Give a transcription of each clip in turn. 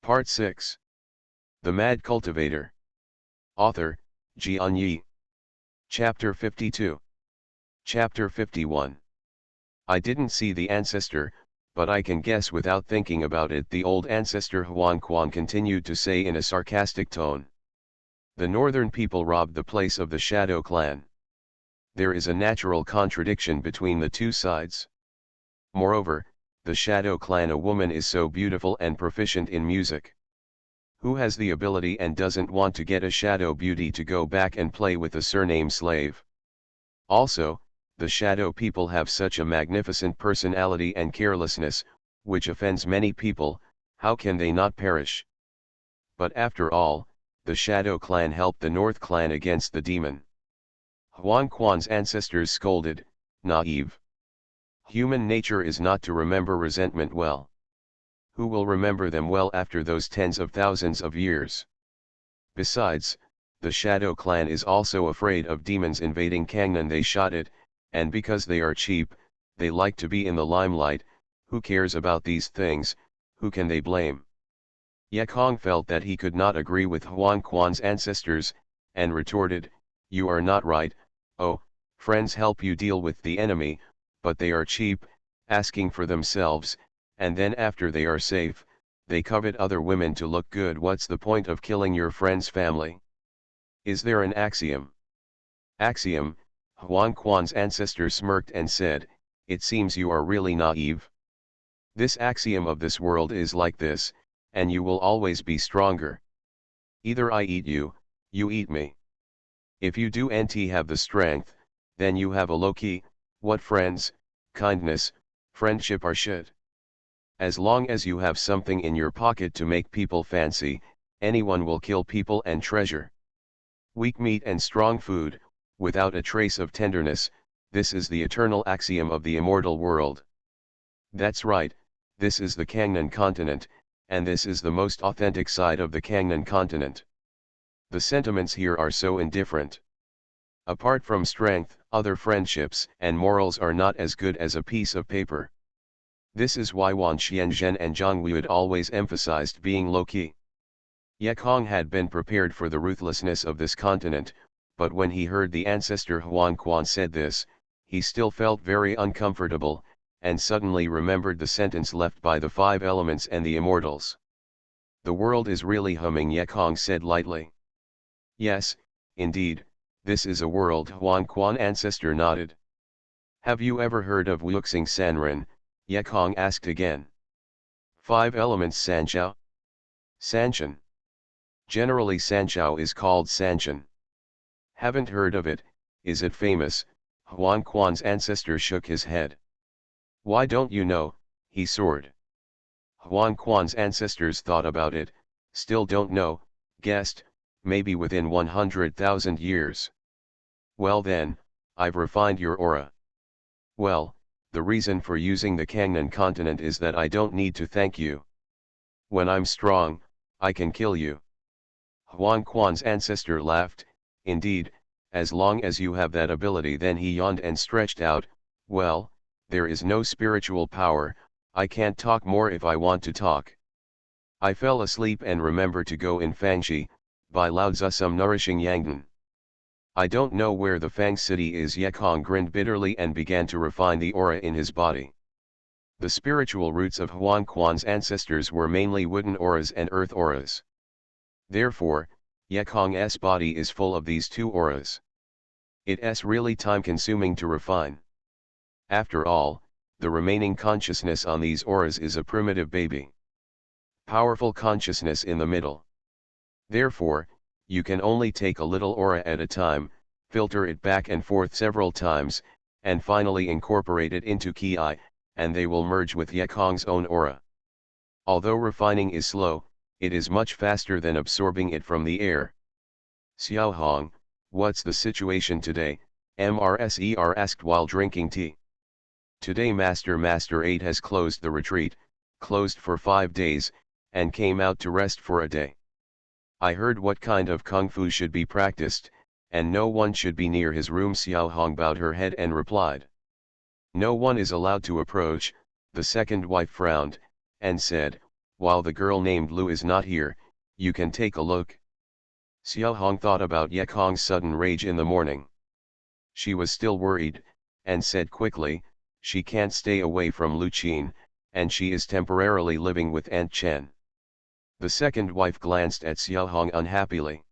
Part 6. The Mad Cultivator. Author, Xianxia. Chapter 52. Chapter 51. I didn't see the ancestor, but I can guess without thinking about it, the old ancestor Huan Quan continued to say in a sarcastic tone. The northern people robbed the place of the Shadow clan. There is a natural contradiction between the two sides. Moreover, the Shadow clan, a woman is so beautiful and proficient in music. Who has the ability and doesn't want to get a shadow beauty to go back and play with a surname slave? Also, the Shadow people have such a magnificent personality and carelessness, which offends many people. How can they not perish? But after all, the Shadow clan helped the North clan against the demon. Huan Quan's ancestors scolded, "Naive. Human nature is not to remember resentment well. Who will remember them well after those tens of thousands of years? Besides, the Shadow clan is also afraid of demons invading Kangnan. They shot it, and because they are cheap, they like to be in the limelight. Who cares about these things? Who can they blame?" Yekong felt that he could not agree with Huan Quan's ancestors, and retorted, "You are not right. Oh, friends help you deal with the enemy, but they are cheap, asking for themselves, and then after they are safe, they covet other women to look good. What's the point of killing your friend's family? Is there an axiom?" "Axiom?" Huan Quan's ancestor smirked and said, "It seems you are really naive. This axiom of this world is like this, and you will always be stronger. Either I eat you, you eat me. If you do not have the strength, then you have a Loki. What friends, kindness, friendship are shit. As long as you have something in your pocket to make people fancy, anyone will kill people and treasure. Weak meat and strong food, without a trace of tenderness, this is the eternal axiom of the immortal world." That's right, this is the Kangnan continent, and this is the most authentic side of the Kangnan continent. The sentiments here are so indifferent. Apart from strength, other friendships and morals are not as good as a piece of paper. This is why Wan Xianzhen and Zhang Wuid always emphasized being low-key. Yekong had been prepared for the ruthlessness of this continent, but when he heard the ancestor Huan Quan said this, he still felt very uncomfortable, and suddenly remembered the sentence left by the five elements and the immortals. "The world is really humming," Yekong said lightly. "Yes, indeed, this is a world." Huan Quan ancestor nodded. "Have you ever heard of Wuxing Sanren?" Yekong asked again. "Five elements Sanchao?" "Sanshan. Generally Sanchao is called Sanshan." "Haven't heard of it. Is it famous?" Huan Quan's ancestor shook his head. "Why don't you know?" he soared. Huan Quan's ancestors thought about it, still don't know, guessed, maybe within 100,000 years. "Well then, I've refined your aura." "Well, the reason for using the Kangnan continent is that I don't need to thank you. When I'm strong, I can kill you." Huan Quan's ancestor laughed. "Indeed, as long as you have that ability." Then he yawned and stretched out. "Well, there is no spiritual power, I can't talk more if I want to talk. I fell asleep and remember to go in Fangxi, buy Lao Tzu some nourishing yangdan. I don't know where the Fang city is." Yekong grinned bitterly and began to refine the aura in his body. The spiritual roots of Huan Quan's ancestors were mainly wooden auras and earth auras. Therefore, Yekong's body is full of these two auras. It's really time-consuming to refine. After all, the remaining consciousness on these auras is a primitive baby. Powerful consciousness in the middle. Therefore, you can only take a little aura at a time, filter it back and forth several times, and finally incorporate it into Ki, and they will merge with Yekong's own aura. Although refining is slow, it is much faster than absorbing it from the air. "Xiao Hong, what's the situation today?" Mrser asked while drinking tea. "Today Master 8 has closed the retreat, closed for 5 days, and came out to rest for a day. I heard what kind of kung fu should be practiced, and no one should be near his room." Xiao Hong bowed her head and replied. "No one is allowed to approach." The second wife frowned, and said, while the girl named Lu is not here, you can take a look. Xiao Hong thought about Ye Kong's sudden rage in the morning. She was still worried, and said quickly, she can't stay away from Lu Qin, and she is temporarily living with Aunt Chen. The second wife glanced at Xiao Hong unhappily.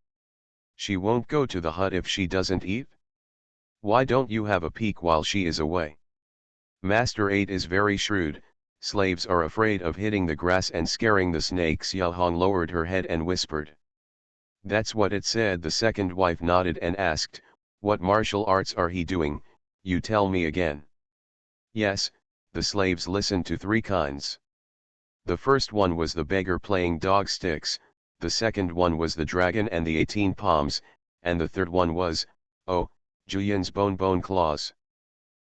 She won't go to the hut if she doesn't eat? Why don't you have a peek while she is away? Master 8 is very shrewd, slaves are afraid of hitting the grass and scaring the snake. Xiao Hong lowered her head and whispered. That's what it said. The second wife nodded and asked, what martial arts are he doing, you tell me again. Yes, the slaves listened to 3 kinds. The first one was the beggar playing dog sticks, the second one was the dragon and the 18 palms, and the third one was, oh, Julian's bone claws.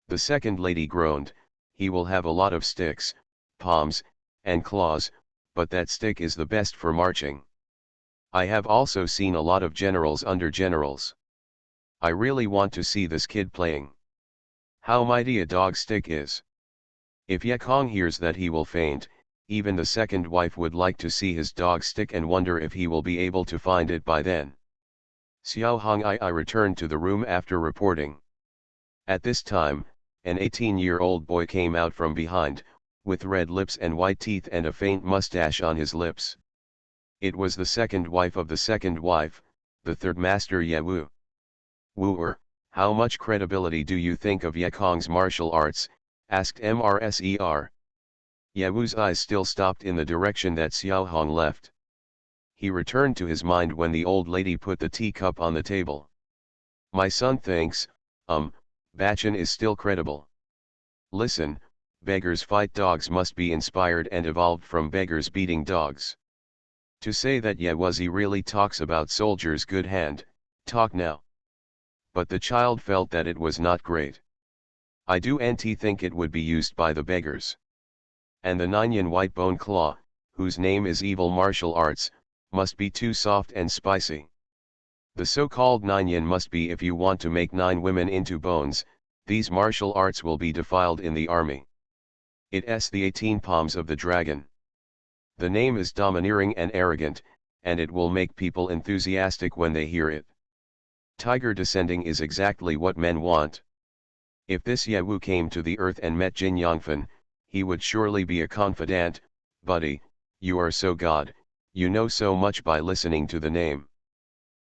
The second lady groaned, he will have a lot of sticks, palms, and claws, but that stick is the best for marching. I have also seen a lot of generals under generals. I really want to see this kid playing. How mighty a dog stick is. If Ye Kong hears that he will faint, even the second wife would like to see his dog stick and wonder if he will be able to find it by then. Xiao Hong I returned to the room after reporting. At this time, an 18-year-old boy came out from behind, with red lips and white teeth and a faint mustache on his lips. It was the second wife of the second wife, the third master Ye Wu. Wooer, how much credibility do you think of Ye Kong's martial arts? Asked Mrser. Ye Wu's eyes still stopped in the direction that Xiao Hong left. He returned to his mind when the old lady put the teacup on the table. My son thinks, Bachan is still credible. Listen, beggars fight dogs must be inspired and evolved from beggars beating dogs. To say that Ye Wuzi really talks about soldiers' good hand, talk now. But the child felt that it was not great. I do think it would be used by the beggars. And the Ninian white bone claw, whose name is evil martial arts, must be too soft and spicy. The so-called Ninian must be if you want to make 9 women into bones, these martial arts will be defiled in the army. It's the 18 palms of the dragon. The name is domineering and arrogant, and it will make people enthusiastic when they hear it. Tiger descending is exactly what men want. If this Ye Wu came to the earth and met Jin Yangfen, he would surely be a confidant. Buddy, you are so god, you know so much by listening to the name.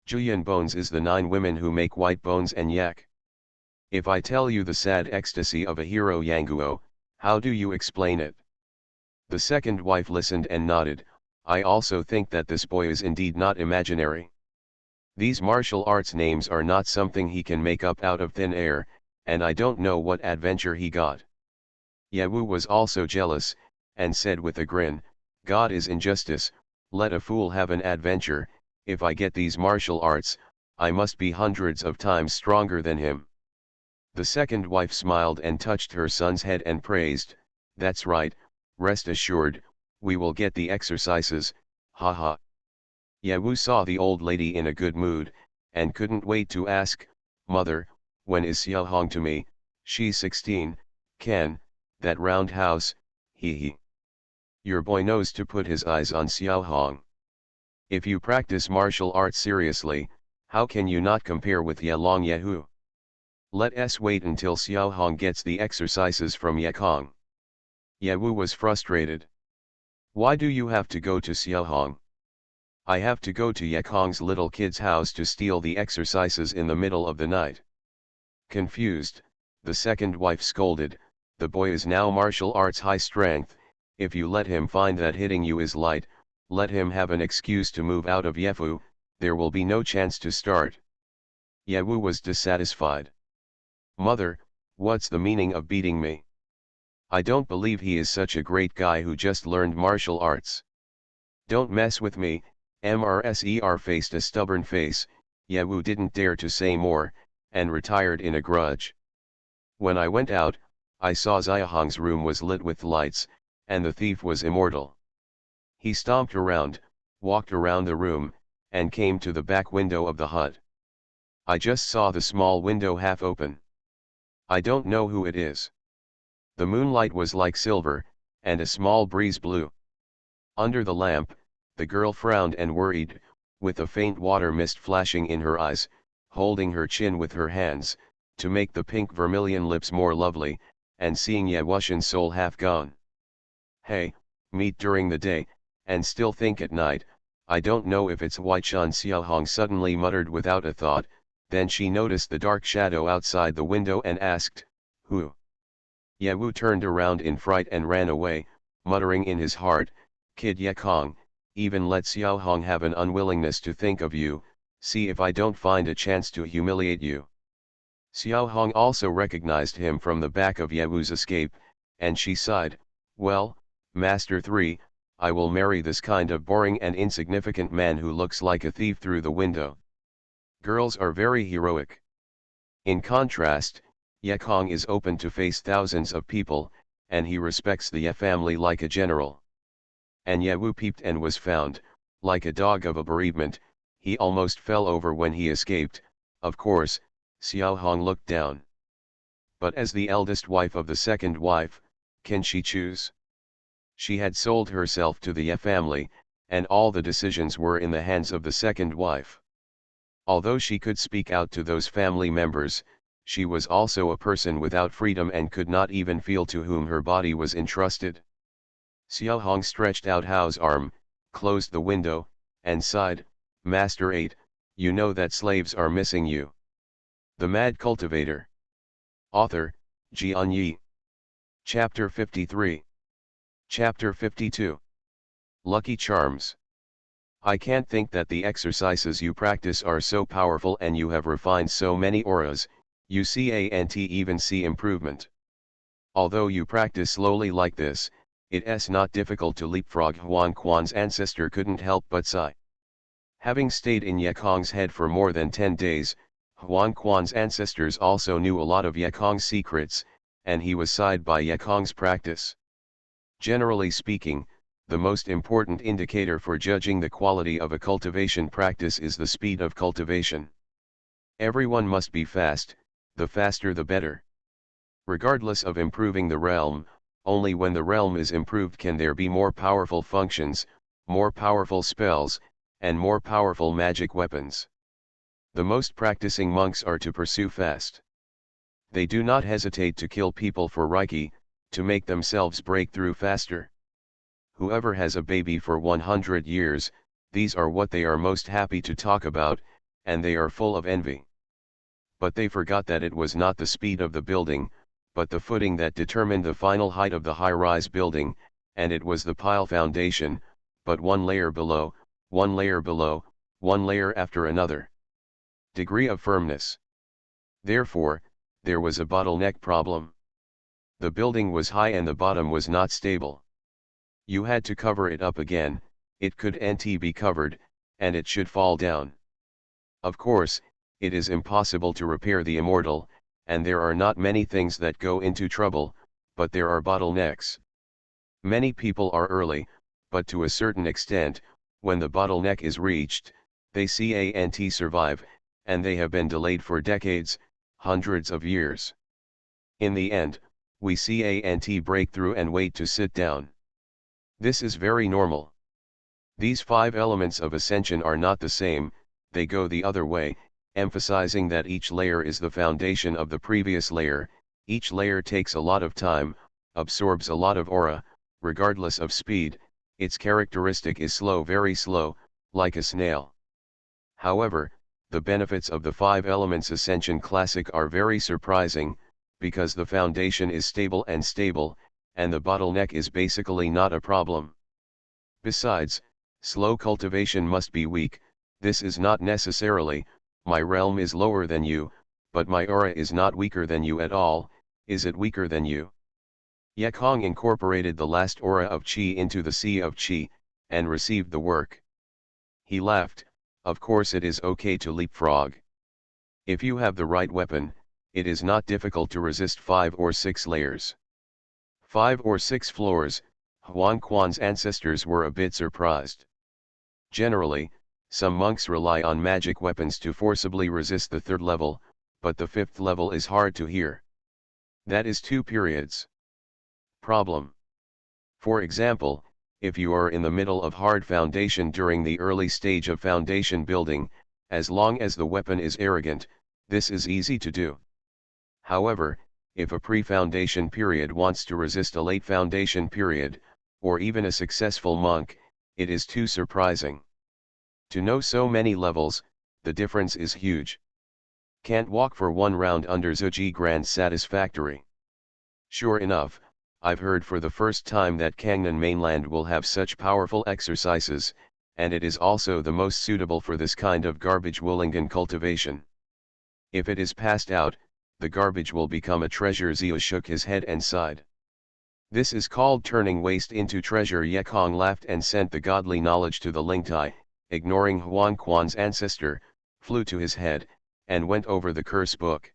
Julian Bones is the 9 women who make white bones and yak. If I tell you the sad ecstasy of a hero Yanguo, how do you explain it? The second wife listened and nodded. I also think that this boy is indeed not imaginary. These martial arts names are not something he can make up out of thin air, and I don't know what adventure he got. Ye Wu was also jealous, and said with a grin, God is injustice, let a fool have an adventure. If I get these martial arts, I must be hundreds of times stronger than him. The second wife smiled and touched her son's head and praised, that's right, rest assured, we will get the exercises, ha ha. Ye Wu saw the old lady in a good mood, and couldn't wait to ask, Mother, when is Xiao Hong to me? She's 16, Ken, that roundhouse, hee hee. Your boy knows to put his eyes on Xiao Hong. If you practice martial arts seriously, how can you not compare with Ye Long Ye Hu? Let us wait until Xiao Hong gets the exercises from Ye Kong. Ye Wu was frustrated. Why do you have to go to Xiao Hong? I have to go to Ye Kong's little kid's house to steal the exercises in the middle of the night. Confused, the second wife scolded, the boy is now martial arts high strength, if you let him find that hitting you is light, let him have an excuse to move out of Yefu, there will be no chance to start. Ye Wu was dissatisfied. Mother, what's the meaning of beating me? I don't believe he is such a great guy who just learned martial arts. Don't mess with me. Mrser faced a stubborn face. Ye Wu didn't dare to say more, and retired in a grudge. When I went out, I saw Xiaohong's room was lit with lights, and the thief was immortal. He stomped around, walked around the room, and came to the back window of the hut. I just saw the small window half open. I don't know who it is. The moonlight was like silver, and a small breeze blew. Under the lamp, the girl frowned and worried, with a faint water mist flashing in her eyes, holding her chin with her hands, to make the pink vermilion lips more lovely, and seeing Yewushin's soul half gone. Hey, meet during the day, and still think at night. I don't know if it's why Xianxia suddenly muttered without a thought, then she noticed the dark shadow outside the window and asked, who? Yewu turned around in fright and ran away, muttering in his heart, Kid Yekong, even let Xiaohong have an unwillingness to think of you, see if I don't find a chance to humiliate you. Xiaohong also recognized him from the back of Yewu's escape, and she sighed, well, Master 3, I will marry this kind of boring and insignificant man who looks like a thief through the window. Girls are very heroic. In contrast, Yekong is open to face thousands of people, and he respects the Ye family like a general. And Yewu peeped and was found, like a dog of a bereavement, he almost fell over when he escaped. Of course, Xiaohong looked down. But as the eldest wife of the second wife, can she choose? She had sold herself to the Ye family, and all the decisions were in the hands of the second wife. Although she could speak out to those family members, she was also a person without freedom and could not even feel to whom her body was entrusted. Xiaohong stretched out Hao's arm, closed the window, and sighed, Master 8, you know that slaves are missing you. The Mad Cultivator. Author, Xianxia. Chapter 53. Chapter 52. Lucky Charms. I can't think that the exercises you practice are so powerful and you have refined so many auras, you can't even see improvement. Although you practice slowly like this, it's not difficult to leapfrog. Huan Quan's ancestor couldn't help but sigh. Having stayed in Yekong's head for more than 10 days, Huan Quan's ancestors also knew a lot of Yekong's secrets, and he was sighed by Yekong's practice. Generally speaking, the most important indicator for judging the quality of a cultivation practice is the speed of cultivation. Everyone must be fast, the faster the better. Regardless of improving the realm, only when the realm is improved can there be more powerful functions, more powerful spells, and more powerful magic weapons. The most practicing monks are to pursue fast. They do not hesitate to kill people for Reiki, to make themselves break through faster. Whoever has a baby for 100 years, these are what they are most happy to talk about, and they are full of envy. But they forgot that it was not the speed of the building, but the footing that determined the final height of the high-rise building, and it was the pile foundation, but one layer below, one layer below, one layer after another. Degree of firmness. Therefore, there was a bottleneck problem. The building was high and the bottom was not stable. You had to cover it up again, it couldn't be covered, and it should fall down. Of course, it is impossible to repair the immortal, and there are not many things that go into trouble, but there are bottlenecks. Many people are early, but to a certain extent, when the bottleneck is reached, they can't survive, and they have been delayed for decades, hundreds of years. In the end, we can't break through and wait to sit down. This is very normal. These 5 elements of ascension are not the same, they go the other way, emphasizing that each layer is the foundation of the previous layer, each layer takes a lot of time, absorbs a lot of aura, regardless of speed, its characteristic is slow, very slow, like a snail. However, the benefits of the 5 elements ascension classic are very surprising, because the foundation is stable, and the bottleneck is basically not a problem. Besides, slow cultivation must be weak. This is not necessarily, my realm is lower than you, but my aura is not weaker than you at all, is it weaker than you? Yekong incorporated the last aura of Qi into the sea of Qi, and received the work. He laughed, of course it is okay to leapfrog. If you have the right weapon, it is not difficult to resist 5 or 6 layers. 5 or 6 floors, Huan Quan's ancestors were a bit surprised. Generally, some monks rely on magic weapons to forcibly resist the 3rd level, but the 5th level is hard to hear. That is 2 periods. Problem. For example, if you are in the middle of hard foundation during the early stage of foundation building, as long as the weapon is arrogant, this is easy to do. However, if a pre-foundation period wants to resist a late foundation period, or even a successful monk, it is too surprising. To know so many levels, the difference is huge. Can't walk for one round under Zuji Grand satisfactory. Sure enough, I've heard for the first time that Kangnan mainland will have such powerful exercises, and it is also the most suitable for this kind of garbage Wollingen cultivation. If it is passed out, the garbage will become a treasure. Zia shook his head and sighed. This is called turning waste into treasure. Yekong laughed and sent the godly knowledge to the Lingtai, ignoring Huan Quan's ancestor, flew to his head, and went over the curse book.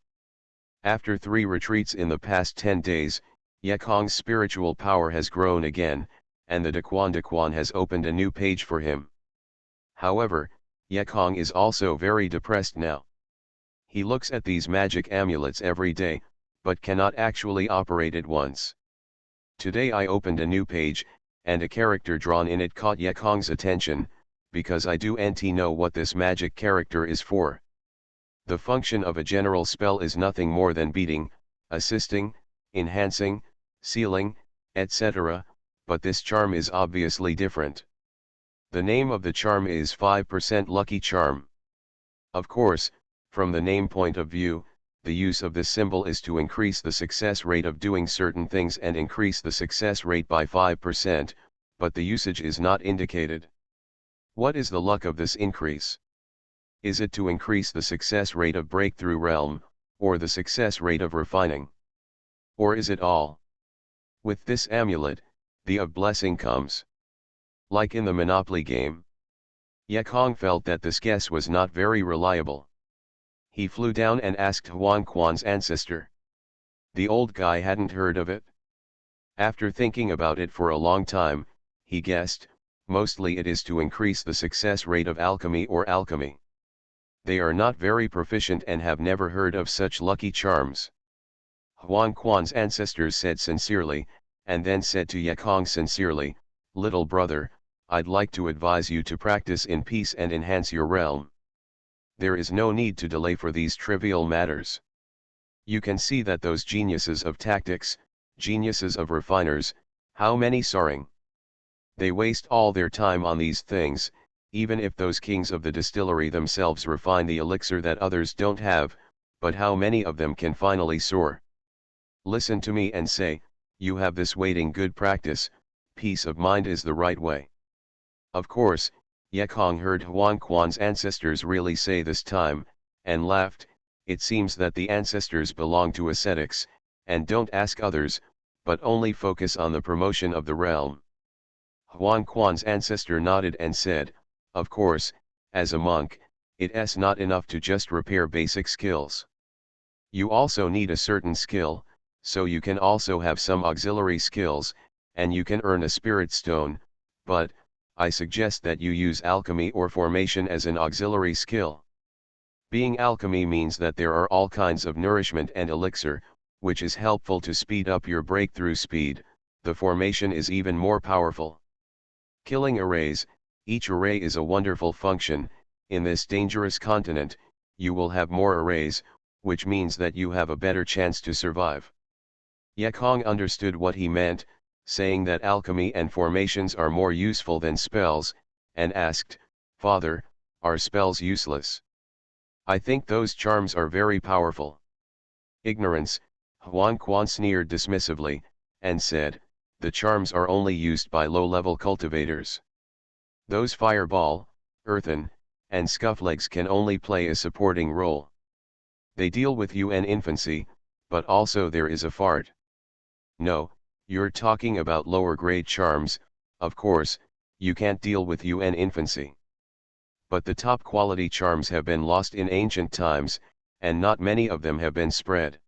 After 3 retreats in the past 10 days, Yekong's spiritual power has grown again, and the Daquan has opened a new page for him. However, Yekong is also very depressed now. He looks at these magic amulets every day, but cannot actually operate it once. Today I opened a new page, and a character drawn in it caught Yekong's attention, because I do know what this magic character is for. The function of a general spell is nothing more than beating, assisting, enhancing, sealing, etc., but this charm is obviously different. The name of the charm is 5% Lucky Charm. Of course, from the name point of view, the use of this symbol is to increase the success rate of doing certain things and increase the success rate by 5%, but the usage is not indicated. What is the luck of this increase? Is it to increase the success rate of breakthrough realm, or the success rate of refining? Or is it all? With this amulet, the of blessing comes. Like in the Monopoly game. Yekong felt that this guess was not very reliable. He flew down and asked Huan Quan's ancestor. The old guy hadn't heard of it. After thinking about it for a long time, he guessed, mostly it is to increase the success rate of alchemy or alchemy. They are not very proficient and have never heard of such lucky charms. Huan Quan's ancestors said sincerely, and then said to Yekong sincerely, "Little brother, I'd like to advise you to practice in peace and enhance your realm. There is no need to delay for these trivial matters. You can see that those geniuses of tactics, geniuses of refiners, how many soaring. They waste all their time on these things, even if those kings of the distillery themselves refine the elixir that others don't have, but how many of them can finally soar? Listen to me and say, you have this waiting good practice, peace of mind is the right way." Of course, Yekong heard Huan Quan's ancestors really say this time, and laughed. It seems that the ancestors belong to ascetics, and don't ask others, but only focus on the promotion of the realm. Huan Quan's ancestor nodded and said, "Of course, as a monk, it's not enough to just repair basic skills. You also need a certain skill, so you can also have some auxiliary skills, and you can earn a spirit stone, but I suggest that you use alchemy or formation as an auxiliary skill. Being alchemy means that there are all kinds of nourishment and elixir, which is helpful to speed up your breakthrough speed. The formation is even more powerful. Killing arrays, each array is a wonderful function. In this dangerous continent, you will have more arrays, which means that you have a better chance to survive." Yekong understood what he meant, saying that alchemy and formations are more useful than spells, and asked, "Father, are spells useless?" "I think those charms are very powerful." "Ignorance," Huan Quan sneered dismissively, and said, "the charms are only used by low-level cultivators. Those fireball, earthen, and scufflegs can only play a supporting role. They deal with you and infancy, but also there is a fart. No, you're talking about lower grade charms, of course, you can't deal with you and infancy. But the top quality charms have been lost in ancient times, and not many of them have been spread."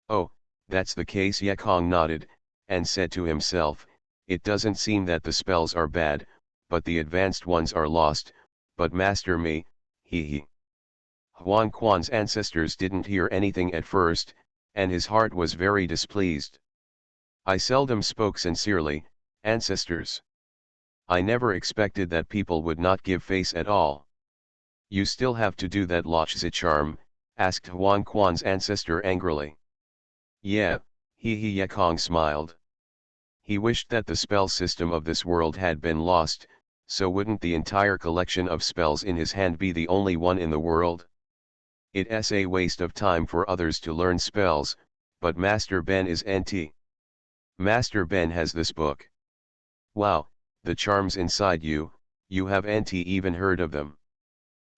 "Oh, that's the case." Yekong nodded, and said to himself, "It doesn't seem that the spells are bad, but the advanced ones are lost, but master me, he. Huan Quan's ancestors didn't hear anything at first, and his heart was very displeased. "I seldom spoke sincerely, ancestors. I never expected that people would not give face at all. You still have to do that Lochzi charm, asked Huang Quan's ancestor angrily. Yeah, he Yekong smiled. He wished that the spell system of this world had been lost, so wouldn't the entire collection of spells in his hand be the only one in the world? It's a waste of time for others to learn spells, but Master Ben is NT. Master Ben has this book. Wow, the charms inside you have NT even heard of them.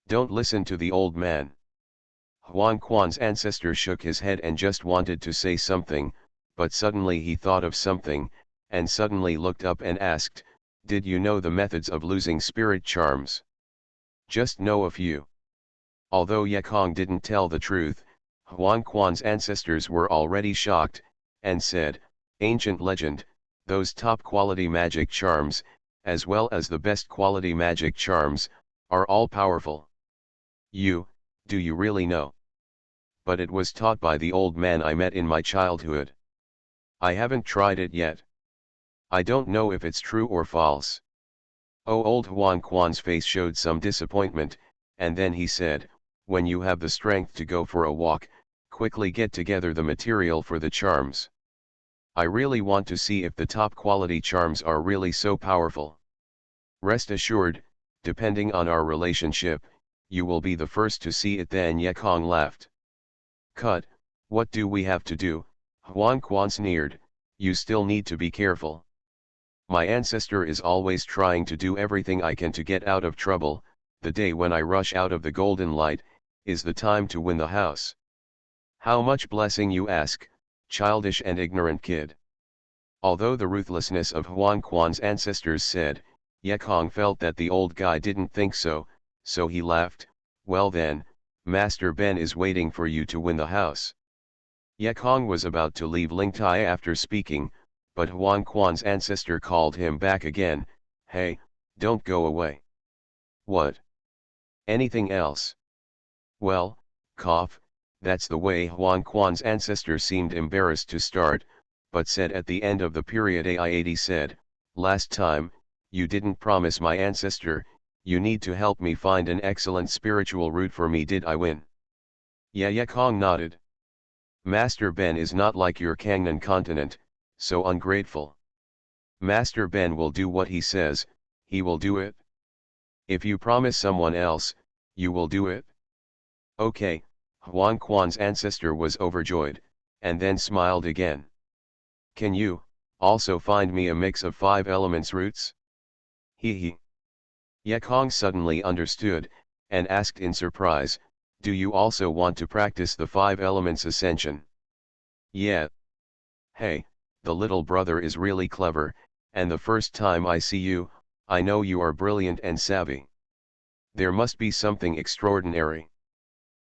Don't listen to the old man. Huang Quan's ancestor shook his head and just wanted to say something, but suddenly he thought of something, and suddenly looked up and asked, did you know the methods of losing spirit charms? Just know a few. Although Yekong didn't tell the truth, Huang Quan's ancestors were already shocked, and said, ancient legend, those top quality magic charms, as well as the best quality magic charms, are all powerful. Do you really know? But it was taught by the old man I met in my childhood. I haven't tried it yet. I don't know if it's true or false. Oh, old Huang Quan's face showed some disappointment, and then he said, when you have the strength to go for a walk, quickly get together the material for the charms. I really want to see if the top quality charms are really so powerful. Rest assured, depending on our relationship, you will be the first to see it. Then Yekong laughed. Cut, what do we have to do? Huang Quan sneered, you still need to be careful. My ancestor is always trying to do everything I can to get out of trouble. The day when I rush out of the golden light, is the time to win the house. How much blessing, you ask, childish and ignorant kid? Although the ruthlessness of Huang Quan's ancestors said, Yekong felt that the old guy didn't think so, so he laughed. Well then, Master Ben is waiting for you to win the house. Yekong was about to leave Lingtai after speaking, but Huang Quan's ancestor called him back again. Hey, don't go away. What? Anything else? Well, cough, that's the way. Huang Quan's ancestor seemed embarrassed to start, but said at the end of the period AI80 said, last time, you didn't promise my ancestor, you need to help me find an excellent spiritual route for me. Did I win? Yeah, Yekong nodded. Master Ben is not like your Kangnan continent, so ungrateful. Master Ben will do what he says, he will do it. If you promise someone else, you will do it? Okay, Huang Quan's ancestor was overjoyed, and then smiled again. Can you also find me a mix of 5 elements roots? He. Yekong suddenly understood, and asked in surprise, do you also want to practice the 5 elements ascension? Yeah. Hey, the little brother is really clever, and the first time I see you, I know you are brilliant and savvy. There must be something extraordinary.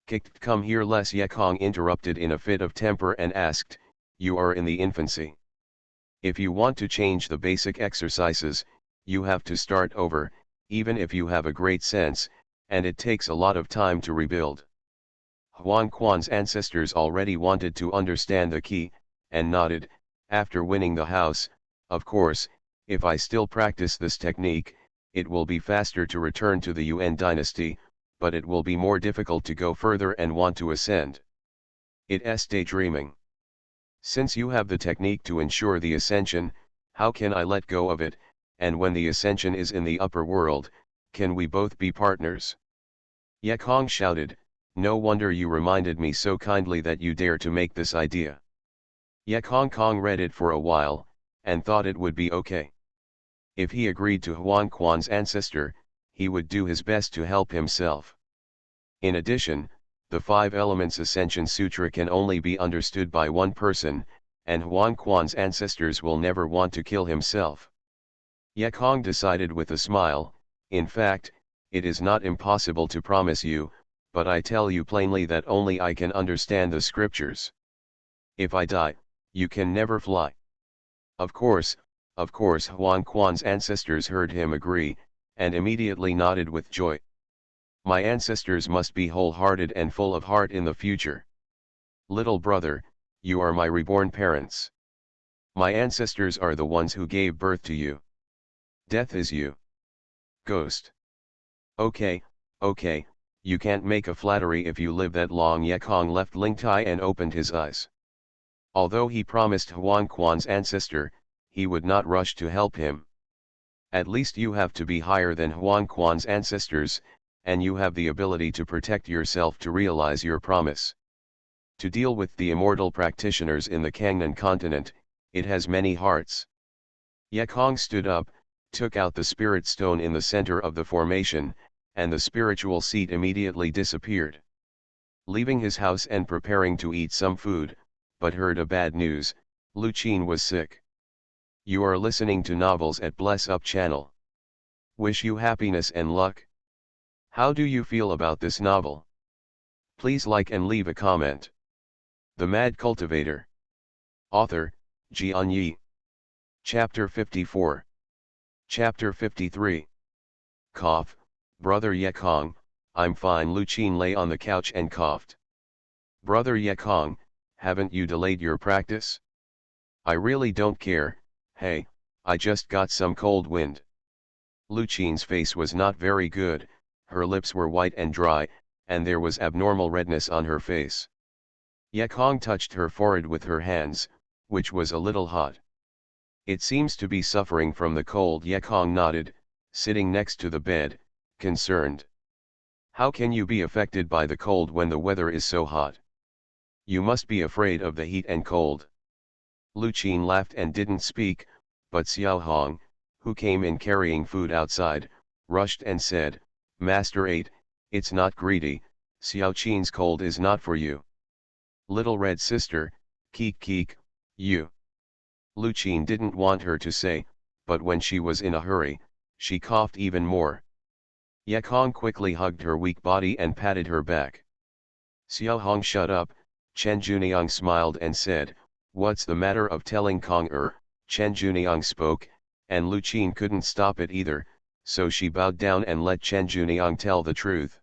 Kicked, come here. Les Yekong interrupted in a fit of temper and asked, you are in the infancy. If you want to change the basic exercises, you have to start over, even if you have a great sense, and it takes a lot of time to rebuild. Huang Quan's ancestors already wanted to understand the key, and nodded. After winning the house, of course, if I still practice this technique, it will be faster to return to the Yuan dynasty, but it will be more difficult to go further and want to ascend. It's daydreaming. Since you have the technique to ensure the ascension, how can I let go of it, and when the ascension is in the upper world, can we both be partners? Yekong shouted, no wonder you reminded me so kindly that you dare to make this idea. Yekong Kong read it for a while, and thought it would be okay. If he agreed to Huang Quan's ancestor, he would do his best to help himself. In addition, the 5 Elements Ascension Sutra can only be understood by one person, and Huang Quan's ancestors will never want to kill himself. Yekong decided with a smile, in fact, it is not impossible to promise you, but I tell you plainly that only I can understand the scriptures. If I die, you can never fly. Of course, Huang Quan's ancestors heard him agree, and immediately nodded with joy. My ancestors must be wholehearted and full of heart in the future. Little brother, you are my reborn parents. My ancestors are the ones who gave birth to you. Death is you. Ghost. Okay, okay, you can't make a flattery if you live that long. Yekong left Lingtai and opened his eyes. Although he promised Huang Quan's ancestor, he would not rush to help him. At least you have to be higher than Huang Quan's ancestors, and you have the ability to protect yourself to realize your promise. To deal with the immortal practitioners in the Kangnan continent, it has many hearts. Yekong stood up, took out the spirit stone in the center of the formation, and the spiritual seat immediately disappeared. Leaving his house and preparing to eat some food, but heard a bad news, Lu Qin was sick. You are listening to novels at Bless Up channel. Wish you happiness and luck. How do you feel about this novel? Please like and leave a comment. The Mad Cultivator. Author, Xianxia. Chapter 54. Chapter 53. Cough, Brother Yekong, I'm fine. Lu Qin lay on the couch and coughed. Brother Yekong, haven't you delayed your practice? I really don't care, hey, I just got some cold wind. Lu Qin's face was not very good, her lips were white and dry, and there was abnormal redness on her face. Yekong touched her forehead with her hands, which was a little hot. It seems to be suffering from the cold. Yekong nodded, sitting next to the bed, concerned. How can you be affected by the cold when the weather is so hot? You must be afraid of the heat and cold. Lu Qin laughed and didn't speak, but Xiao Hong, who came in carrying food outside, rushed and said, Master 8, it's not greedy, Xiao Qin's cold is not for you. Little red sister, keek keek, you. Lu Qin didn't want her to say, but when she was in a hurry, she coughed even more. Yekong quickly hugged her weak body and patted her back. Xiao Hong shut up. Chen Juniang smiled and said, what's the matter of telling Kong Chen Juniang spoke, and Lu Qin couldn't stop it either, so she bowed down and let Chen Juniang tell the truth.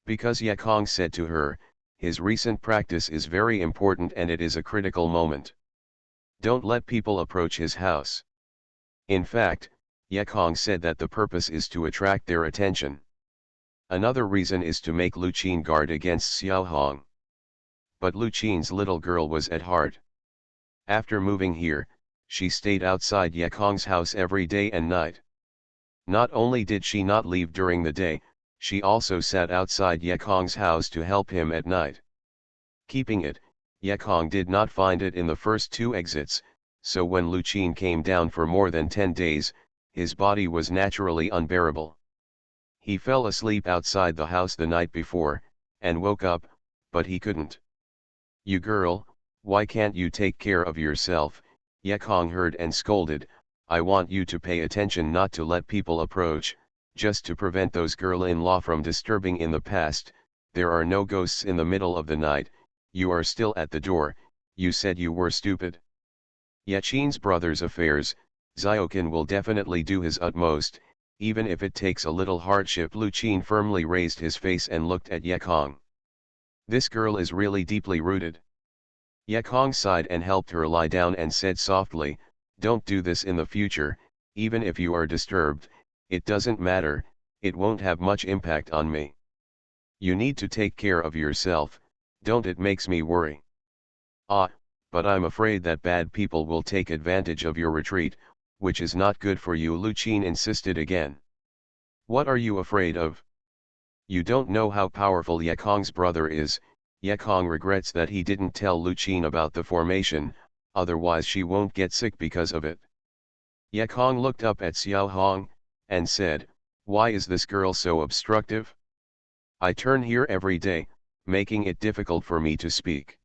Because Yekong said to her, his recent practice is very important and it is a critical moment. Don't let people approach his house. In fact, Yekong said that the purpose is to attract their attention. Another reason is to make Lu Qin guard against Xiao Hong. But Lu Qin's little girl was at heart. After moving here, she stayed outside Yekong's house every day and night. Not only did she not leave during the day, she also sat outside Yekong's house to help him at night. Keeping it, Yekong did not find it in the first two exits, so when Lu Qin came down for more than 10 days, his body was naturally unbearable. He fell asleep outside the house the night before, and woke up, but he couldn't. You girl, why can't you take care of yourself? Yekong heard and scolded, I want you to pay attention not to let people approach, just to prevent those girl-in-law from disturbing in the past, there are no ghosts in the middle of the night, you are still at the door, you said you were stupid. Yaqin's brother's affairs, Xiaoqin will definitely do his utmost, even if it takes a little hardship. Lu Qin firmly raised his face and looked at Yekong. This girl is really deeply rooted. Yekong sighed and helped her lie down and said softly, don't do this in the future, even if you are disturbed, it doesn't matter, it won't have much impact on me. You need to take care of yourself, don't it makes me worry. Ah, but I'm afraid that bad people will take advantage of your retreat, which is not good for you. Lu Qin insisted again. What are you afraid of? You don't know how powerful Yekong's brother is. Yekong regrets that he didn't tell Lu Qin about the formation, otherwise she won't get sick because of it. Yekong looked up at Xiao Hong, and said, why is this girl so obstructive? I turn here every day, making it difficult for me to speak.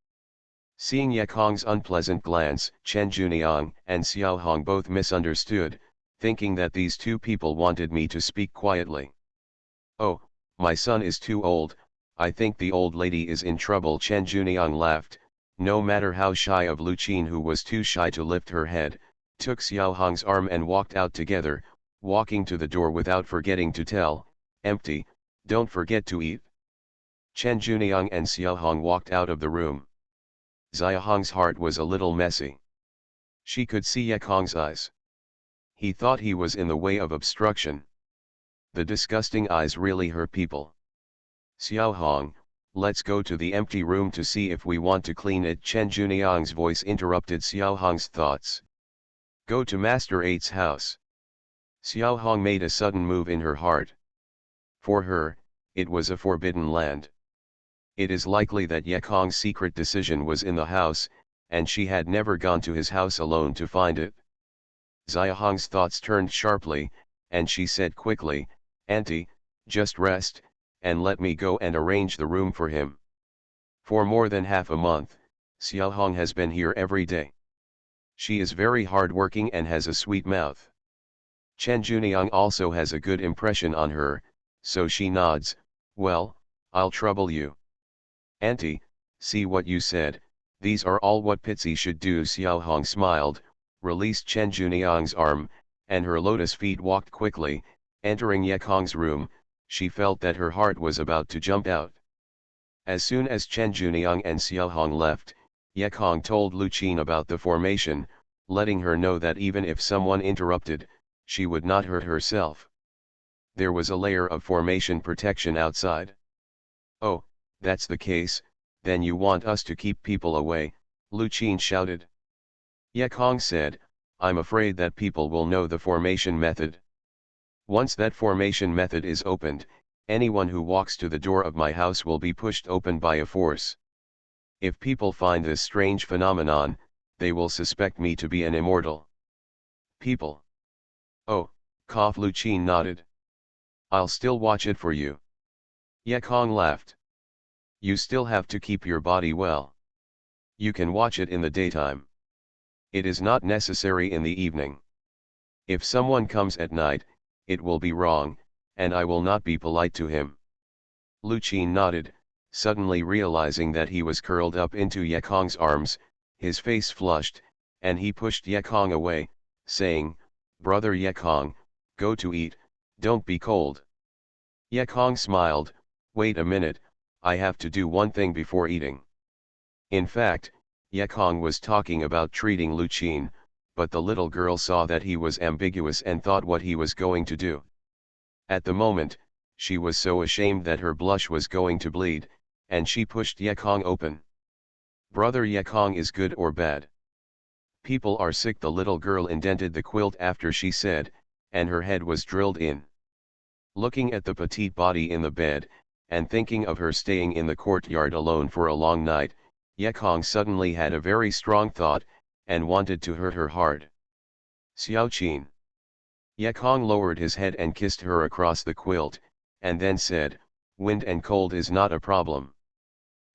Seeing Yekong's unpleasant glance, Chen Juniang and Xiao Hong both misunderstood, thinking that these two people wanted me to speak quietly. Oh, my son is too old, I think the old lady is in trouble. Chen Juniang laughed, no matter how shy of Lu Qin, who was too shy to lift her head, took Xiao Hong's arm and walked out together, walking to the door without forgetting to tell, empty, don't forget to eat. Chen Juniang and Xiao Hong walked out of the room. Xiao Hong's heart was a little messy. She could see Yekong's eyes. He thought he was in the way of obstruction. The disgusting eyes really hurt people. Xiao Hong, let's go to the empty room to see if we want to clean it. Chen Juniang's voice interrupted Xiao Hong's thoughts. Go to Master 8's house. Xiao Hong made a sudden move in her heart. For her, it was a forbidden land. It is likely that Ye Kong's secret decision was in the house, and she had never gone to his house alone to find it. Xia Hong's thoughts turned sharply, and she said quickly, Auntie, just rest, and let me go and arrange the room for him. For more than half a month, Xiao Hong has been here every day. She is very hardworking and has a sweet mouth. Chen Juniang also has a good impression on her, so she nods, well, I'll trouble you. Auntie, see what you said, these are all what Pitsy should do. Xiao Hong smiled, released Chen Juniang's arm, and her lotus feet walked quickly. Entering Ye Kong's room, she felt that her heart was about to jump out. As soon as Chen Juniang and Xiao Hong left, Ye Kong told Lu Qin about the formation, letting her know that even if someone interrupted, she would not hurt herself. There was a layer of formation protection outside. Oh, that's the case, then you want us to keep people away, Lu Qin shouted. Ye Kong said, I'm afraid that people will know the formation method. Once that formation method is opened, anyone who walks to the door of my house will be pushed open by a force. If people find this strange phenomenon, they will suspect me to be an immortal. People. Oh, cough. Lu Qin nodded. I'll still watch it for you. Ye Kong laughed. You still have to keep your body well. You can watch it in the daytime. It is not necessary in the evening. If someone comes at night, it will be wrong, and I will not be polite to him. Lu Qin nodded, suddenly realizing that he was curled up into Ye Kong's arms. His face flushed, and he pushed Ye Kong away, saying, Brother Ye Kong, go to eat, don't be cold. Ye Kong smiled, wait a minute, I have to do one thing before eating. In fact, Ye Kong was talking about treating Lu Qin, but the little girl saw that he was ambiguous and thought what he was going to do. At the moment, she was so ashamed that her blush was going to bleed, and she pushed Ye Kong open. Brother Ye Kong is good or bad? People are sick. The little girl indented the quilt after she said, and her head was drilled in. Looking at the petite body in the bed, and thinking of her staying in the courtyard alone for a long night, Ye Kong suddenly had a very strong thought, and wanted to hurt her hard. Xiao Qin. Ye Kong lowered his head and kissed her across the quilt, and then said, wind and cold is not a problem.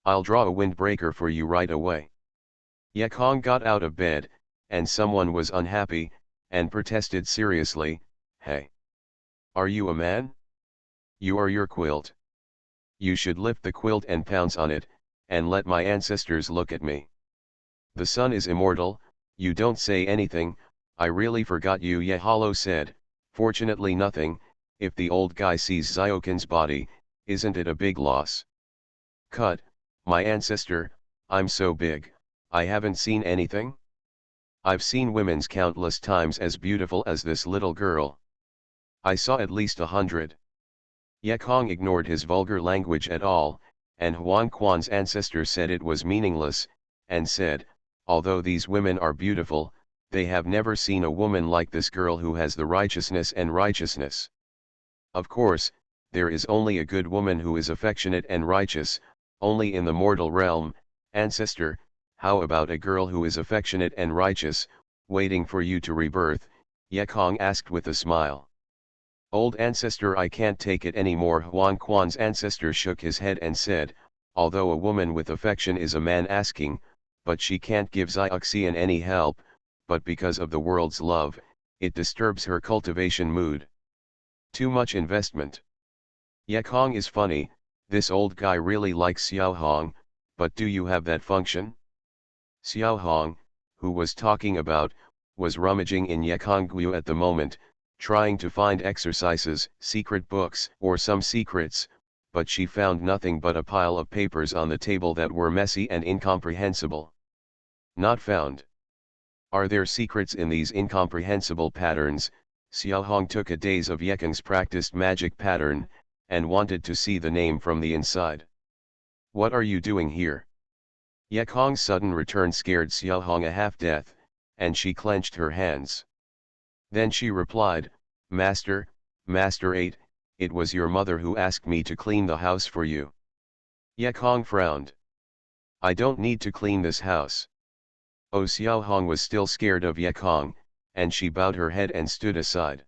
I'll draw a windbreaker for you right away. Ye Kong got out of bed, and someone was unhappy, and protested seriously, hey. Are you a man? You are your quilt. You should lift the quilt and pounce on it, and let my ancestors look at me. The sun is immortal, you don't say anything, I really forgot you. Ye Hollow said, fortunately nothing, if the old guy sees Xiaokin's body, isn't it a big loss? Cut, my ancestor, I'm so big, I haven't seen anything? I've seen women's countless times as beautiful as this little girl. I saw at least 100. Ye Kong ignored his vulgar language at all, and Huang Quan's ancestor said it was meaningless, and said, although these women are beautiful, they have never seen a woman like this girl who has the righteousness and righteousness. Of course, there is only a good woman who is affectionate and righteous, only in the mortal realm. Ancestor, how about a girl who is affectionate and righteous, waiting for you to rebirth? Ye Kong asked with a smile. Old ancestor, I can't take it anymore. Huang Quan's ancestor shook his head and said, although a woman with affection is a man asking, but she can't give Xiaoxian any help, but because of the world's love, it disturbs her cultivation mood. Too much investment. Ye Kong is funny, this old guy really likes Xiao Hong, but do you have that function? Xiao Hong, who was talking about, was rummaging in Ye Kong Guo at the moment, trying to find exercises, secret books, or some secrets, but she found nothing but a pile of papers on the table that were messy and incomprehensible. Not found. Are there secrets in these incomprehensible patterns? Xiaohong took a days of Yekong's practiced magic pattern, and wanted to see the name from the inside. What are you doing here? Yekong's sudden return scared Xiaohong a half-death, and she clenched her hands. Then she replied, Master 8, it was your mother who asked me to clean the house for you. Yekong frowned. I don't need to clean this house. Oh, Xiaohong was still scared of Yekong, and she bowed her head and stood aside.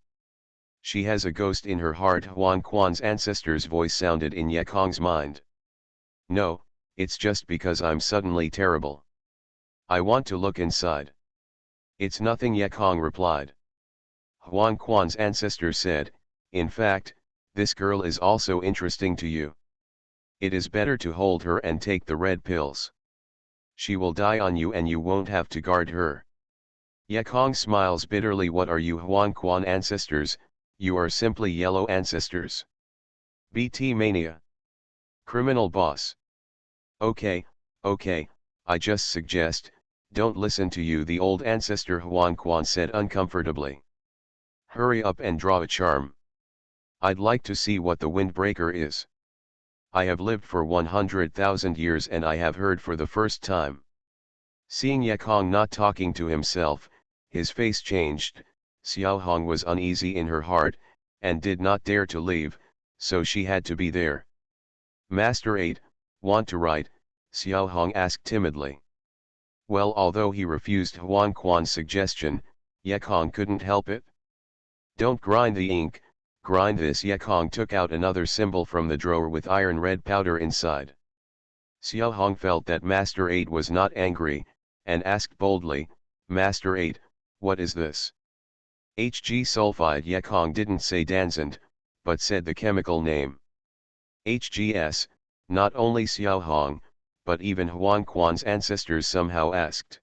She has a ghost in her heart. Huang Quan's ancestor's voice sounded in Yekong's mind. No, it's just because I'm suddenly terrible. I want to look inside. It's nothing, Yekong replied. Huang Quan's ancestor said, in fact, this girl is also interesting to you. It is better to hold her and take the red pills. She will die on you and you won't have to guard her. Yekong smiles bitterly. What are you, Huang Quan ancestors? You are simply yellow ancestors. BT mania. Criminal boss. Okay, I just suggest, don't listen to you, the old ancestor, Huang Quan said uncomfortably. Hurry up and draw a charm. I'd like to see what the windbreaker is. I have lived for 100,000 years and I have heard for the first time. Seeing Yekong not talking to himself, his face changed. Xiaohong was uneasy in her heart, and did not dare to leave, so she had to be there. Master 8, want to write? Xiaohong asked timidly. Well, although he refused Huang Quan's suggestion, Yekong couldn't help it. Don't grind the ink, grind this. Yekong took out another symbol from the drawer with iron red powder inside. Xiaohong felt that Master 8 was not angry, and asked boldly, Master 8, what is this? Hg sulfide. Yekong didn't say Danzand, but said the chemical name. HGS. Not only Xiaohong, but even Huang Quan's ancestors somehow asked.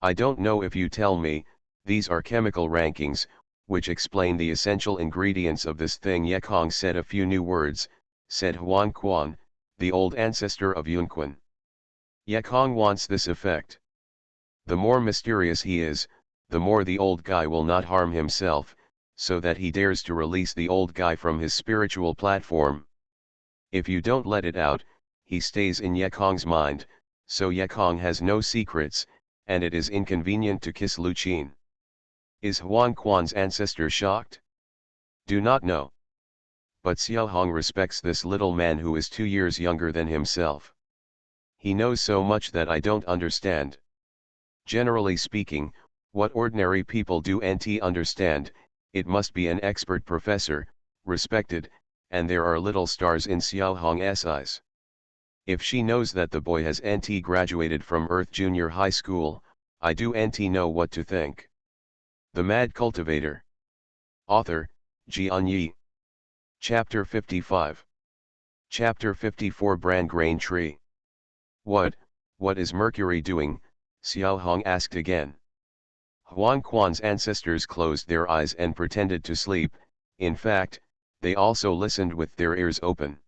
I don't know if you tell me, these are chemical rankings, which explain the essential ingredients of this thing. Yekong said a few new words, said Huang Quan, the old ancestor of Yunquan. Yekong wants this effect. The more mysterious he is, the more the old guy will not harm himself, so that he dares to release the old guy from his spiritual platform. If you don't let it out, he stays in Yekong's mind, so Yekong has no secrets, and it is inconvenient to kiss Luchin. Is Huang Quan's ancestor shocked? Do not know. But Xiaohong respects this little man who is 2 years younger than himself. He knows so much that I don't understand. Generally speaking, what ordinary people do not understand, it must be an expert professor, respected, and there are little stars in Xiaohong's eyes. If she knows that the boy has not graduated from Earth Junior High School, I do not know what to think. The Mad Cultivator. Author, Xianxia. Chapter 55. Chapter 54. Brand Grain Tree. What is Mercury doing? Xiaohong asked again. Huang Quan's ancestors closed their eyes and pretended to sleep. In fact, they also listened with their ears open.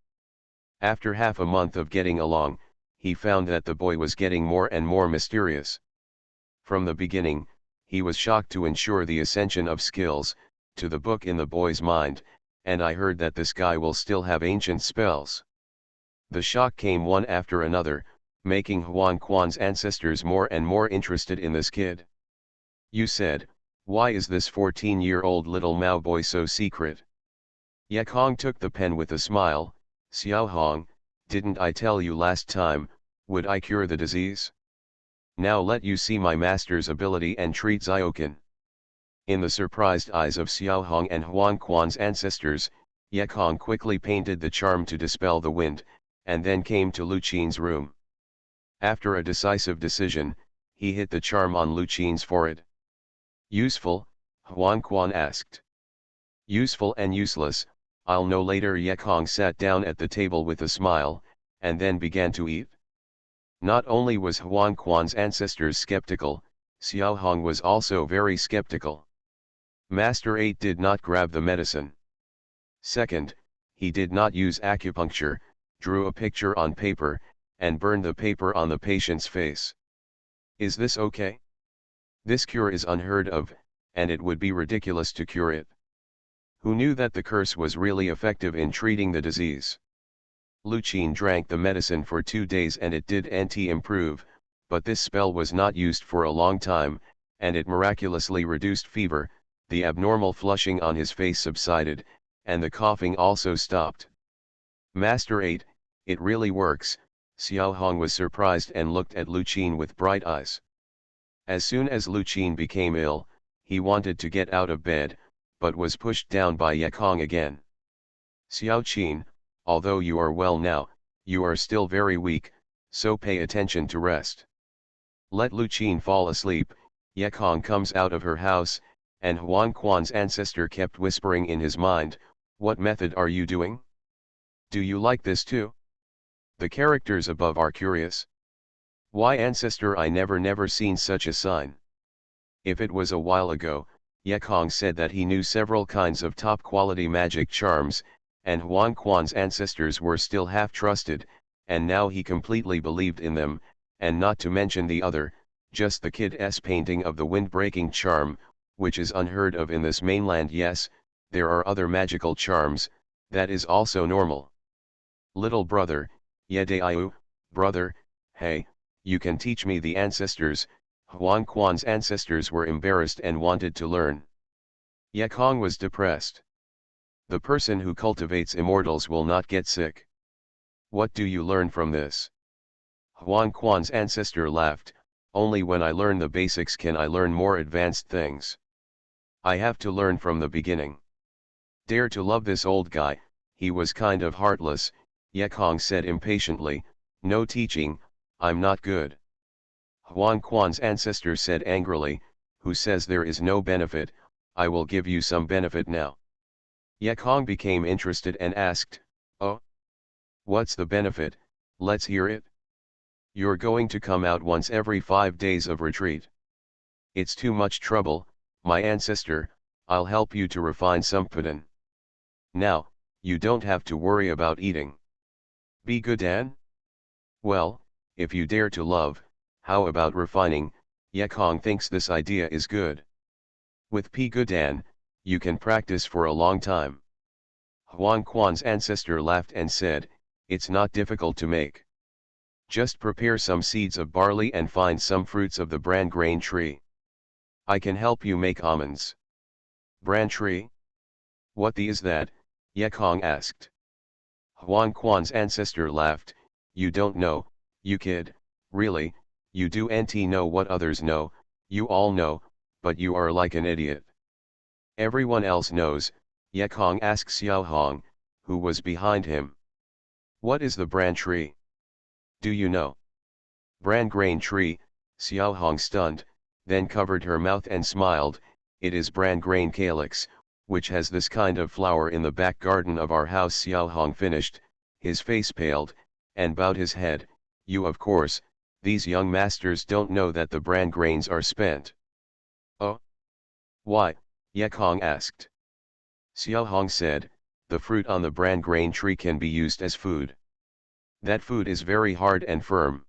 After half a month of getting along, he found that the boy was getting more and more mysterious. From the beginning, he was shocked to ensure the ascension of skills, to the book in the boy's mind, and I heard that this guy will still have ancient spells. The shock came one after another, making Huang Quan's ancestors more and more interested in this kid. You said, why is this 14-year-old little Mao boy so secret? Yekong took the pen with a smile. Xiaohong, didn't I tell you last time, would I cure the disease? Now let you see my master's ability and treat Ziokin. In the surprised eyes of Xiaohong and Huang Quan's ancestors, Yekong quickly painted the charm to dispel the wind, and then came to Luchin's room. After a decisive decision, he hit the charm on Luchin's forehead. Useful? Huang Quan asked. Useful and useless, I'll know later. Yekong sat down at the table with a smile, and then began to eat. Not only was Huang Quan's ancestors skeptical, Xiaohong was also very skeptical. Master 8 did not grab the medicine. Second, he did not use acupuncture, drew a picture on paper, and burned the paper on the patient's face. Is this okay? This cure is unheard of, and it would be ridiculous to cure it. Who knew that the curse was really effective in treating the disease? Lucien drank the medicine for 2 days and it did improve, but this spell was not used for a long time, and it miraculously reduced fever, the abnormal flushing on his face subsided, and the coughing also stopped. Master 8, it really works. Xiao Hong was surprised and looked at Lucien with bright eyes. As soon as Lucien became ill, he wanted to get out of bed, but was pushed down by Yekong again. Xiao Qin, although you are well now, you are still very weak, so pay attention to rest. Let Lucien fall asleep. Yekong comes out of her house, and Huang Quan's ancestor kept whispering in his mind, "What method are you doing? Do you like this too?" The characters above are curious. Why ancestor, I never seen such a sign. If it was a while ago, Yekong said that he knew several kinds of top quality magic charms, and Huang Quan's ancestors were still half trusted, and now he completely believed in them, and not to mention the other, just the kid's painting of the wind-breaking charm, which is unheard of in this mainland. Yes, there are other magical charms, that is also normal. Little brother, Yedaiu, brother, hey, you can teach me the ancestors. Huang Quan's ancestors were embarrassed and wanted to learn. Yekong was depressed. The person who cultivates immortals will not get sick. What do you learn from this? Huang Quan's ancestor laughed, only when I learn the basics can I learn more advanced things. I have to learn from the beginning. Dare to love this old guy, he was kind of heartless, Yekong said impatiently, no teaching, I'm not good. Huang Quan's ancestor said angrily, who says there is no benefit? I will give you some benefit now. Yekong became interested and asked, oh? What's the benefit? Let's hear it. You're going to come out once every 5 days of retreat. It's too much trouble, my ancestor, I'll help you to refine something. Now, you don't have to worry about eating. Be good, Dan? Well, if you dare to love, how about refining? Yekong thinks this idea is good. With Pigudan, you can practice for a long time. Huang Quan's ancestor laughed and said, it's not difficult to make. Just prepare some seeds of barley and find some fruits of the bran grain tree. I can help you make almonds. Bran tree? What is that? Yekong asked. Huang Quan's ancestor laughed, you don't know, you kid, really, you do know what others know, you all know, but you are like an idiot. Everyone else knows, Yekong asked Xiao Hong, who was behind him. What is the bran tree? Do you know? Bran grain tree, Xiao Hong stunned, then covered her mouth and smiled, it is bran grain calyx, which has this kind of flower in the back garden of our house. Xiao Hong finished, his face paled, and bowed his head, you of course, these young masters don't know that the bran grains are spent. Oh? Why? Yekong asked. Xiao Hong said, the fruit on the bran grain tree can be used as food. That food is very hard and firm.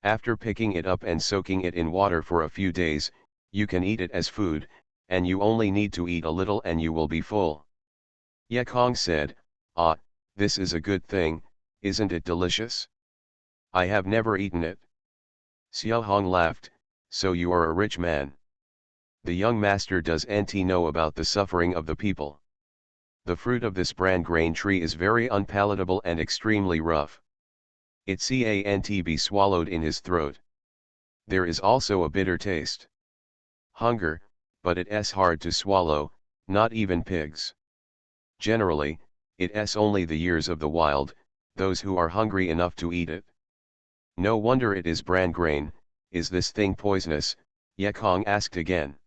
After picking it up and soaking it in water for a few days, you can eat it as food, and you only need to eat a little and you will be full. Yekong said, ah, this is a good thing, isn't it delicious? I have never eaten it. Xiao Hong laughed, so you are a rich man. The young master does know about the suffering of the people. The fruit of this bran grain tree is very unpalatable and extremely rough. It can't be swallowed in his throat. There is also a bitter taste. Hunger, but it's hard to swallow, not even pigs. Generally, it's only the years of the wild, those who are hungry enough to eat it. No wonder it is bran grain. Is this thing poisonous? Yekong asked again.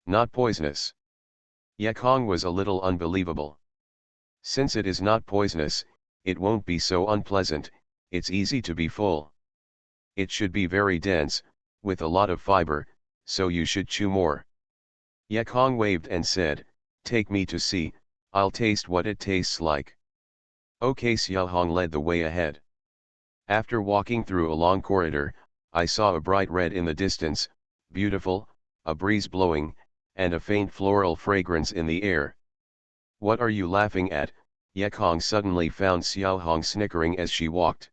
Not poisonous. Yekong was a little unbelievable. Since it is not poisonous, it won't be so unpleasant, it's easy to be full. It should be very dense, with a lot of fiber, so you should chew more. Yekong waved and said, take me to see, I'll taste what it tastes like. Okay. Xiao Hong led the way ahead. After walking through a long corridor, I saw a bright red in the distance, beautiful, a breeze blowing, and a faint floral fragrance in the air. "What are you laughing at?" Yekong suddenly found Xiaohong snickering as she walked.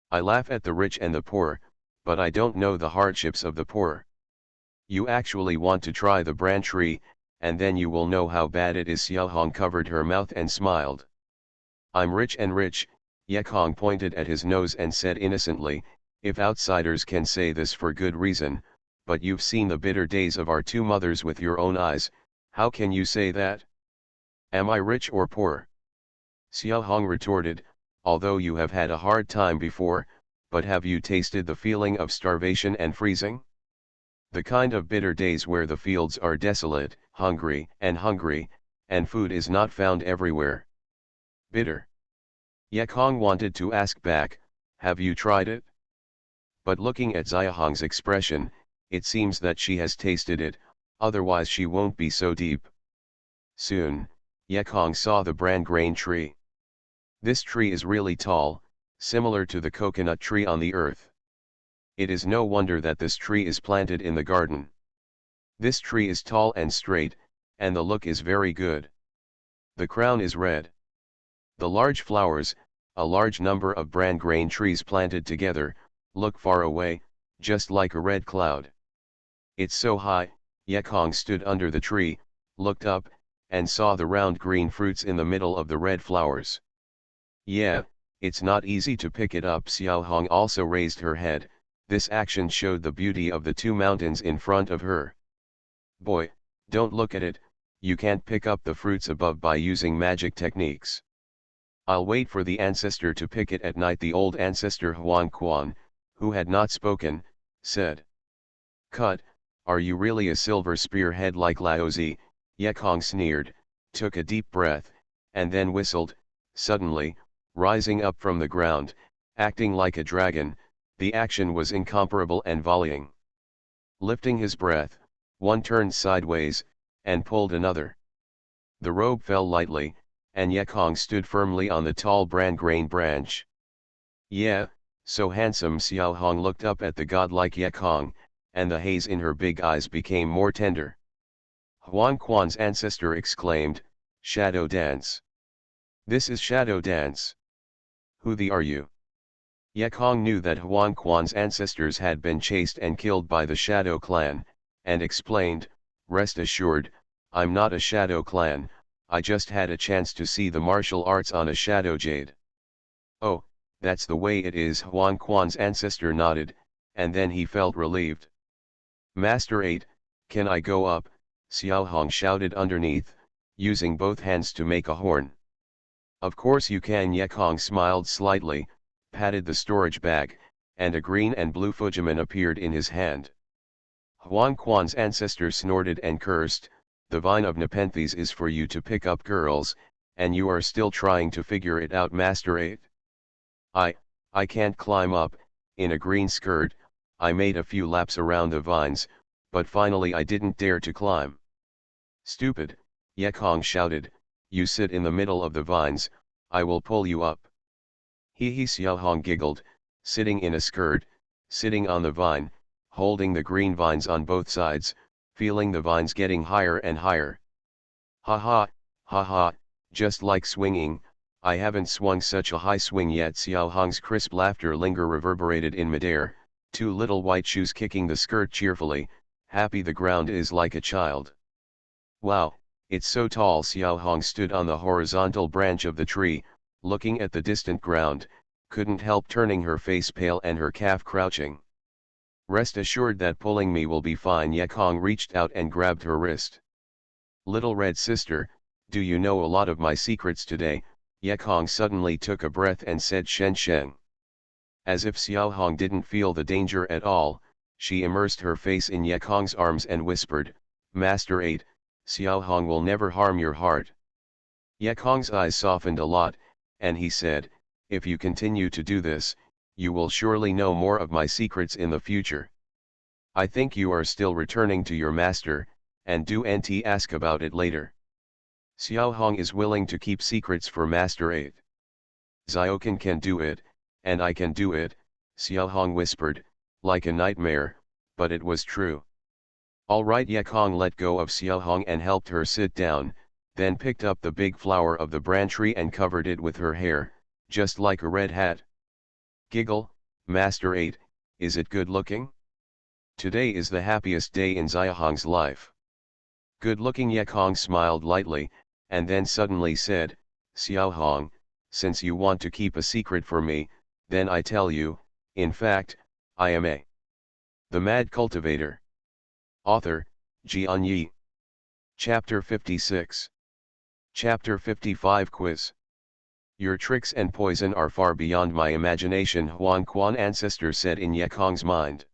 "I laugh at the rich and the poor, but I don't know the hardships of the poor. You actually want to try the bran tree, and then you will know how bad it is." Xiaohong covered her mouth and smiled. "I'm rich and rich," Yekong pointed at his nose and said innocently, "if outsiders can say this for good reason, but you've seen the bitter days of our two mothers with your own eyes, how can you say that? Am I rich or poor?" Xiaohong retorted, "Although you have had a hard time before, but have you tasted the feeling of starvation and freezing? The kind of bitter days where the fields are desolate, hungry, and food is not found everywhere. Bitter." Yekong wanted to ask back, "Have you tried it?" But looking at Xiaohong's expression, it seems that she has tasted it, otherwise she won't be so deep. Soon, Yekong saw the bran grain tree. This tree is really tall, similar to the coconut tree on the earth. It is no wonder that this tree is planted in the garden. This tree is tall and straight, and the look is very good. The crown is red. The large flowers, a large number of bran grain trees planted together, look far away, just like a red cloud. It's so high. Yekong stood under the tree, looked up, and saw the round green fruits in the middle of the red flowers. "Yeah, it's not easy to pick it up." Xiaohong also raised her head. This action showed the beauty of the two mountains in front of her. "Boy, don't look at it, you can't pick up the fruits above by using magic techniques. I'll wait for the ancestor to pick it at night." The old ancestor Huang Quan, who had not spoken, said. "Cut, are you really a silver spearhead like Laozi?" Yekong sneered, took a deep breath, and then whistled. Suddenly, rising up from the ground, acting like a dragon, the action was incomparable and volleying. Lifting his breath, one turned sideways, and pulled another. The robe fell lightly, and Yekong stood firmly on the tall bran grain branch. "Yeah, so handsome." Xiaohong looked up at the godlike Yekong, and the haze in her big eyes became more tender. Huang Quan's ancestor exclaimed, "Shadow dance. This is shadow dance. Who the are you?" Yekong knew that Huang Quan's ancestors had been chased and killed by the Shadow Clan, and explained, "Rest assured, I'm not a Shadow Clan, I just had a chance to see the martial arts on a Shadow Jade." "Oh, that's the way it is." Huang Quan's ancestor nodded, and then he felt relieved. "Master 8, can I go up?" Xiaohong shouted underneath, using both hands to make a horn. "Of course you can." Yekong smiled slightly, patted the storage bag, and a green and blue Fujiman appeared in his hand. Huang Quan's ancestor snorted and cursed, "The vine of Nepenthes is for you to pick up, girls, and you are still trying to figure it out, Master 8. I can't climb up." In a green skirt, I made a few laps around the vines, but finally I didn't dare to climb. "Stupid," Yekong shouted, "you sit in the middle of the vines, I will pull you up." He Xiaohong giggled, sitting in a skirt, sitting on the vine, holding the green vines on both sides, feeling the vines getting higher and higher. Ha ha, just like swinging, I haven't swung such a high swing yet." Xiaohong's crisp laughter reverberated in midair, two little white shoes kicking the skirt cheerfully, happy the ground is like a child. "Wow, it's so tall." Xiaohong stood on the horizontal branch of the tree, looking at the distant ground, couldn't help turning her face pale and her calf crouching. "Rest assured that pulling me will be fine." Yekong reached out and grabbed her wrist. "Little red sister, do you know a lot of my secrets today?" Yekong suddenly took a breath and said Xianxia. As if Xiaohong didn't feel the danger at all, she immersed her face in Yekong's arms and whispered, "Master 8, Xiaohong will never harm your heart." Yekong's eyes softened a lot, and he said, "If you continue to do this, you will surely know more of my secrets in the future. I think you are still returning to your master, and do nt ask about it later." Xiaohong is willing to keep secrets for Master 8. "Xiaokan can do it, and I can do it," Xiaohong whispered, like a nightmare, but it was true. Alright, Yekong let go of Xiaohong and helped her sit down, then picked up the big flower of the branch tree and covered it with her hair, just like a red hat. Giggle, Master 8, is it good looking? Today is the happiest day in Xiaohong's life. Good looking. Yekong smiled lightly, and then suddenly said, Xiaohong, since you want to keep a secret for me, then I tell you, in fact, I am the Mad Cultivator. Author, Xianxia. Chapter 56. Chapter 55 Quiz. Your tricks and poison are far beyond my imagination, Huang Quan ancestor said in Yekong's mind.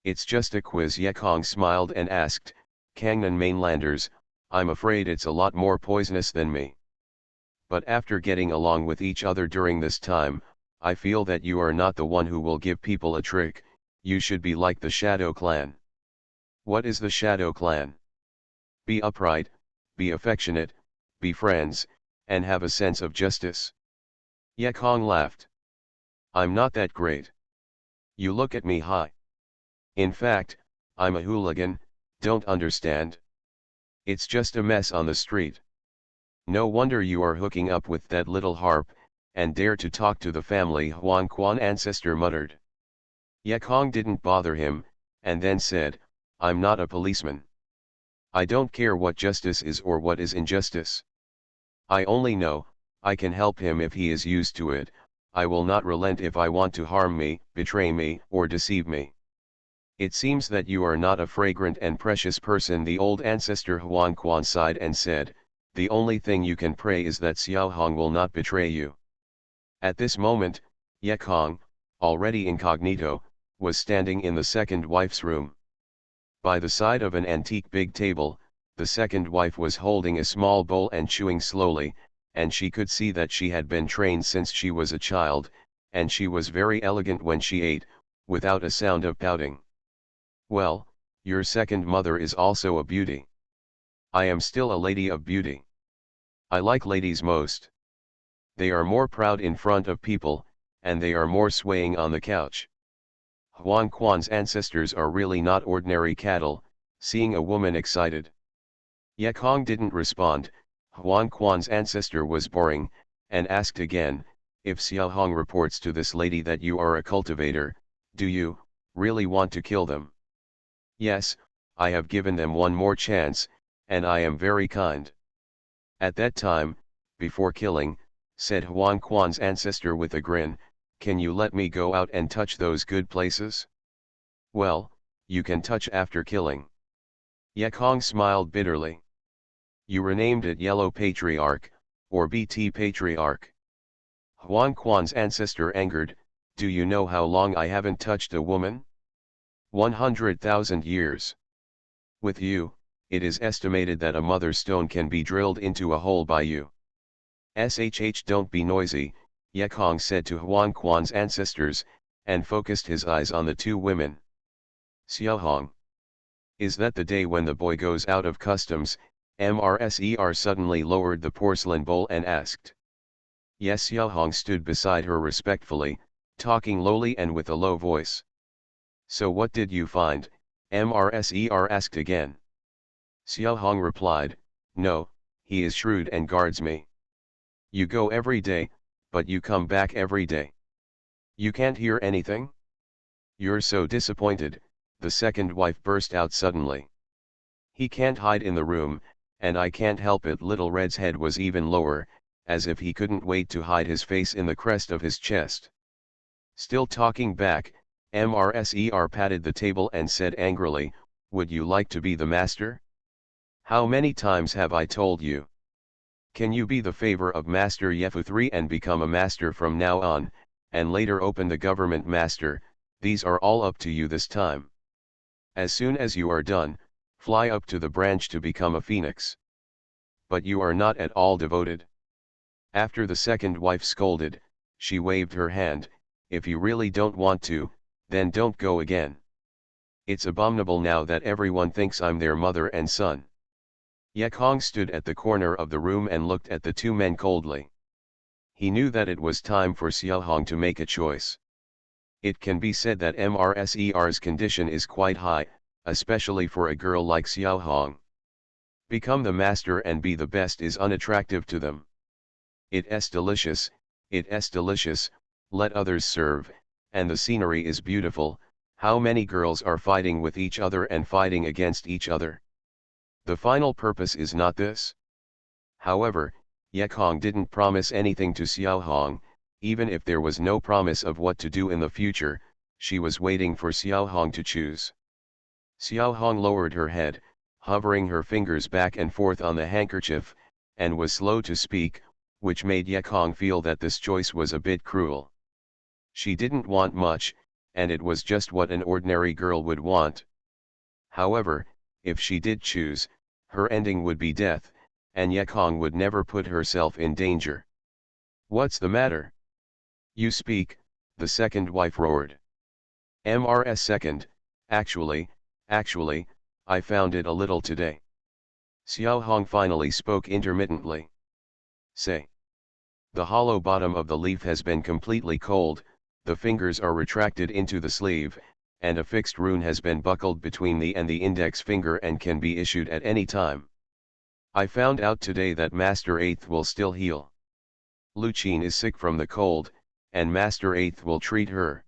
It's just a quiz. Yekong smiled and asked, Kangnan mainlanders, I'm afraid it's a lot more poisonous than me. But after getting along with each other during this time, I feel that you are not the one who will give people a trick. You should be like the Shadow Clan. What is the Shadow Clan? Be upright, be affectionate, be friends, and have a sense of justice. Yekong laughed. I'm not that great. You look at me. Hi. In fact, I'm a hooligan, don't understand? It's just a mess on the street. No wonder you are hooking up with that little harp, and dare to talk to the family, Huang Quan ancestor muttered. Yekong didn't bother him, and then said, I'm not a policeman. I don't care what justice is or what is injustice. I only know, I can help him if he is used to it. I will not relent if I want to harm me, betray me, or deceive me. It seems that you are not a fragrant and precious person. The old ancestor Huang Quan sighed and said, the only thing you can pray is that Xiaohong will not betray you. At this moment, Yekong, already incognito, was standing in the second wife's room. By the side of an antique big table, the second wife was holding a small bowl and chewing slowly, and she could see that she had been trained since she was a child, and she was very elegant when she ate, without a sound of pouting. Well, your second mother is also a beauty. I am still a lady of beauty. I like ladies most. They are more proud in front of people, and they are more swaying on the couch. Huang Quan's ancestors are really not ordinary cattle, seeing a woman excited. Yekong didn't respond. Huang Quan's ancestor was boring, and asked again, if Xiaohong reports to this lady that you are a cultivator, do you really want to kill them? Yes, I have given them one more chance, and I am very kind. At that time, before killing, said Huang Quan's ancestor with a grin, can you let me go out and touch those good places? Well, you can touch after killing. Yekong smiled bitterly. You renamed it Yellow Patriarch, or BT Patriarch. Huang Quan's ancestor angered, do you know how long I haven't touched a woman? 100,000 years. With you, it is estimated that a mother stone can be drilled into a hole by you. Don't be noisy, Yekong said to Huang Quan's ancestors, and focused his eyes on the two women. Xiaohong. Is that the day when the boy goes out of customs? Mrser suddenly lowered the porcelain bowl and asked. Yes. Xiaohong stood beside her respectfully, talking lowly and with a low voice. So what did you find? Mrser asked again. Xiaohong replied, no, he is shrewd and guards me. You go every day, but you come back every day. You can't hear anything? You're so disappointed, the second wife burst out suddenly. He can't hide in the room, and I can't help it. Little Red's head was even lower, as if he couldn't wait to hide his face in the crest of his chest. Still talking back, Mrser patted the table and said angrily, would you like to be the master? How many times have I told you? Can you be the favor of Master Yefu 3 and become a master from now on, and later open the government master? These are all up to you this time. As soon as you are done, fly up to the branch to become a phoenix. But you are not at all devoted. After the second wife scolded, she waved her hand, if you really don't want to, then don't go again. It's abominable now that everyone thinks I'm their mother and son. Yekong stood at the corner of the room and looked at the two men coldly. He knew that it was time for Xiaohong to make a choice. It can be said that Mrser's condition is quite high, especially for a girl like Xiaohong. Become the master and be the best is unattractive to them. It's delicious, let others serve, and the scenery is beautiful. How many girls are fighting with each other and fighting against each other? The final purpose is not this. However, Yekong didn't promise anything to Xiaohong. Even if there was no promise of what to do in the future, she was waiting for Xiaohong to choose. Xiaohong lowered her head, hovering her fingers back and forth on the handkerchief, and was slow to speak, which made Yekong feel that this choice was a bit cruel. She didn't want much, and it was just what an ordinary girl would want. However, if she did choose, her ending would be death, and Yekong would never put herself in danger. "What's the matter? You speak," the second wife roared. "Mrs. second, actually, I found it a little today." Xiaohong finally spoke intermittently. "Say. The hollow bottom of the leaf has been completely cold, the fingers are retracted into the sleeve, and a fixed rune has been buckled between the and the index finger and can be issued at any time. I found out today that Master Eighth will still heal. Lucine is sick from the cold, and Master Eighth will treat her.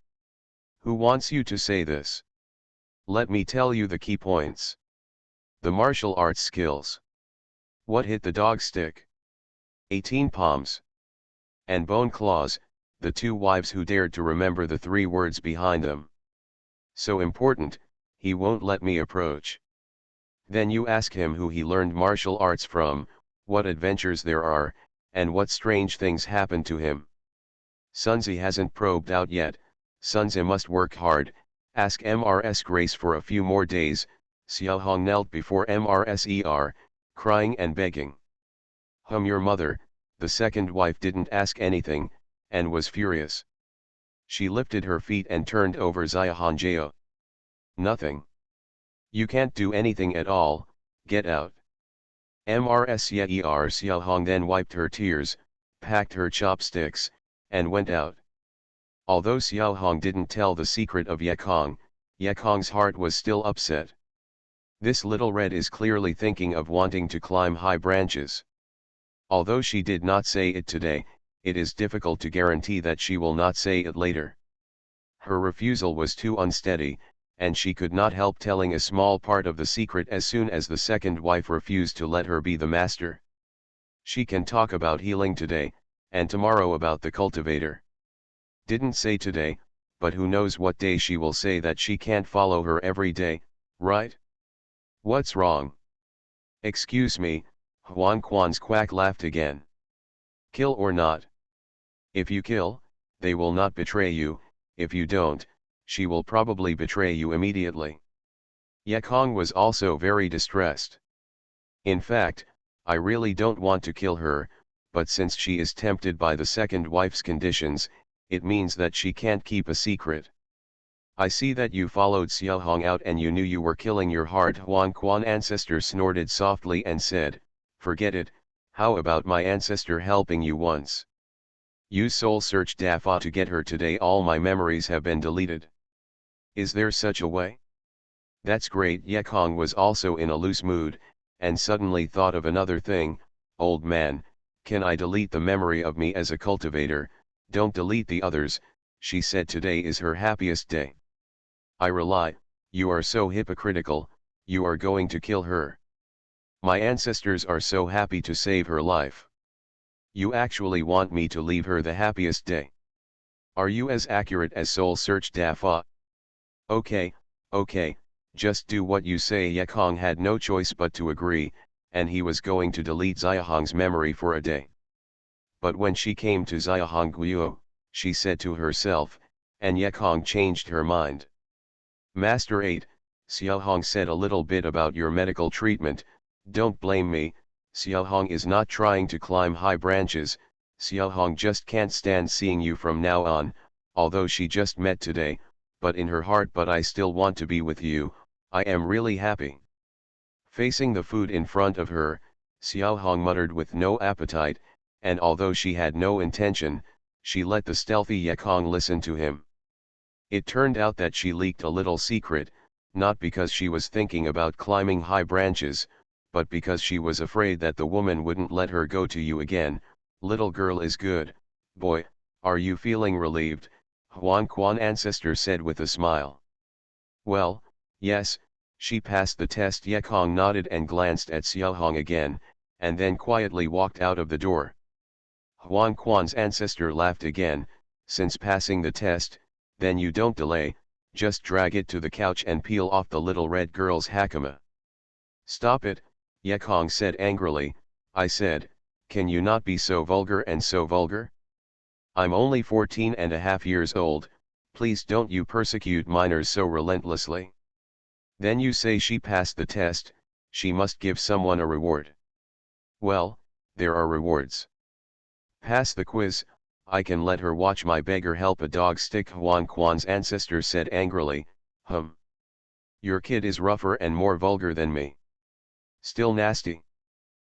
Who wants you to say this? Let me tell you the key points. The martial arts skills. What hit the dog stick? 18 palms. And bone claws, the two wives who dared to remember the 3 words behind them. So important, he won't let me approach. Then you ask him who he learned martial arts from, what adventures there are, and what strange things happened to him. Sunzi hasn't probed out yet. Sunzi must work hard. Ask Mrs. Grace for a few more days. Xiaohong knelt before Mrs. crying and begging. Your mother," the second wife didn't ask anything, and was furious. She lifted her feet and turned over Xiaohong. "Nothing. You can't do anything at all, get out." Mrs. Xiaohong then wiped her tears, packed her chopsticks, and went out. Although Xiaohong didn't tell the secret of Yekong, Yekong's heart was still upset. This little red is clearly thinking of wanting to climb high branches. Although she did not say it today, it is difficult to guarantee that she will not say it later. Her refusal was too unsteady, and she could not help telling a small part of the secret as soon as the second wife refused to let her be the master. She can talk about healing today, and tomorrow about the cultivator. Didn't say today, but who knows what day she will say that she can't follow her every day, right? What's wrong? Excuse me, Huan Quan's quack laughed again. Kill or not? If you kill, they will not betray you. If you don't, she will probably betray you immediately. Yekong was also very distressed. In fact, I really don't want to kill her, but since she is tempted by the second wife's conditions, it means that she can't keep a secret. I see that you followed Xiaohong out and you knew you were killing your heart. Huan Quan ancestor snorted softly and said, "Forget it, how about my ancestor helping you once? Use soul search Dafa to get her today. All my memories have been deleted." Is there such a way? That's great. Yekong was also in a loose mood, and suddenly thought of another thing. Old man, can I delete the memory of me as a cultivator? Don't delete the others, she said. Today is her happiest day. I rely, you are so hypocritical, you are going to kill her. My ancestors are so happy to save her life. You actually want me to leave her the happiest day. Are you as accurate as Soul Search Dafa? Okay, just do what you say. Yekong had no choice but to agree, and he was going to delete Xiaohong's memory for a day. But when she came to Xiaohong Guo, she said to herself, and Yekong changed her mind. Master 8, Xiaohong said a little bit about your medical treatment. Don't blame me, Xiaohong is not trying to climb high branches. Xiaohong just can't stand seeing you from now on, although she just met today, but in her heart. But I still want to be with you, I am really happy. Facing the food in front of her, Xiaohong muttered with no appetite, and although she had no intention, she let the stealthy Yekong listen to him. It turned out that she leaked a little secret. not because she was thinking about climbing high branches, but because she was afraid that the woman wouldn't let her go to you again. Little girl is good, boy, are you feeling relieved? Huan Quan ancestor said with a smile. Well, yes, she passed the test. Yekong nodded and glanced at Xiaohong again, and then quietly walked out of the door. Huan Quan's ancestor laughed again. Since passing the test, then you don't delay, just drag it to the couch and peel off the little red girl's hakama. Stop it, Yekong said angrily. I said, can you not be so vulgar and so vulgar? I'm only 14.5 years old, please don't you persecute minors so relentlessly. Then you say she passed the test, she must give someone a reward. Well, there are rewards. Pass the quiz, I can let her watch my beggar help a dog stick. Huan Quan's ancestor said angrily. Your kid is rougher and more vulgar than me. Still nasty.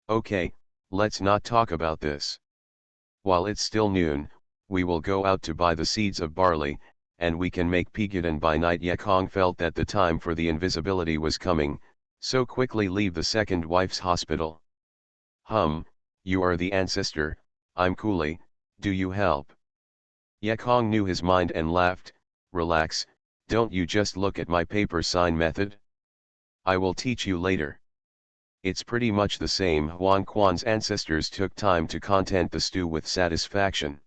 Okay, let's not talk about this. While it's still noon, we will go out to buy the seeds of barley, and we can make pegadon by night. Yekong felt that the time for the invisibility was coming, so quickly leave the second wife's hospital. You are the ancestor, I'm coolie, do you help? Yekong knew his mind and laughed. Relax, don't you just look at my paper sign method? I will teach you later. It's pretty much the same. Huan Quan's ancestors took time to content the stew with satisfaction.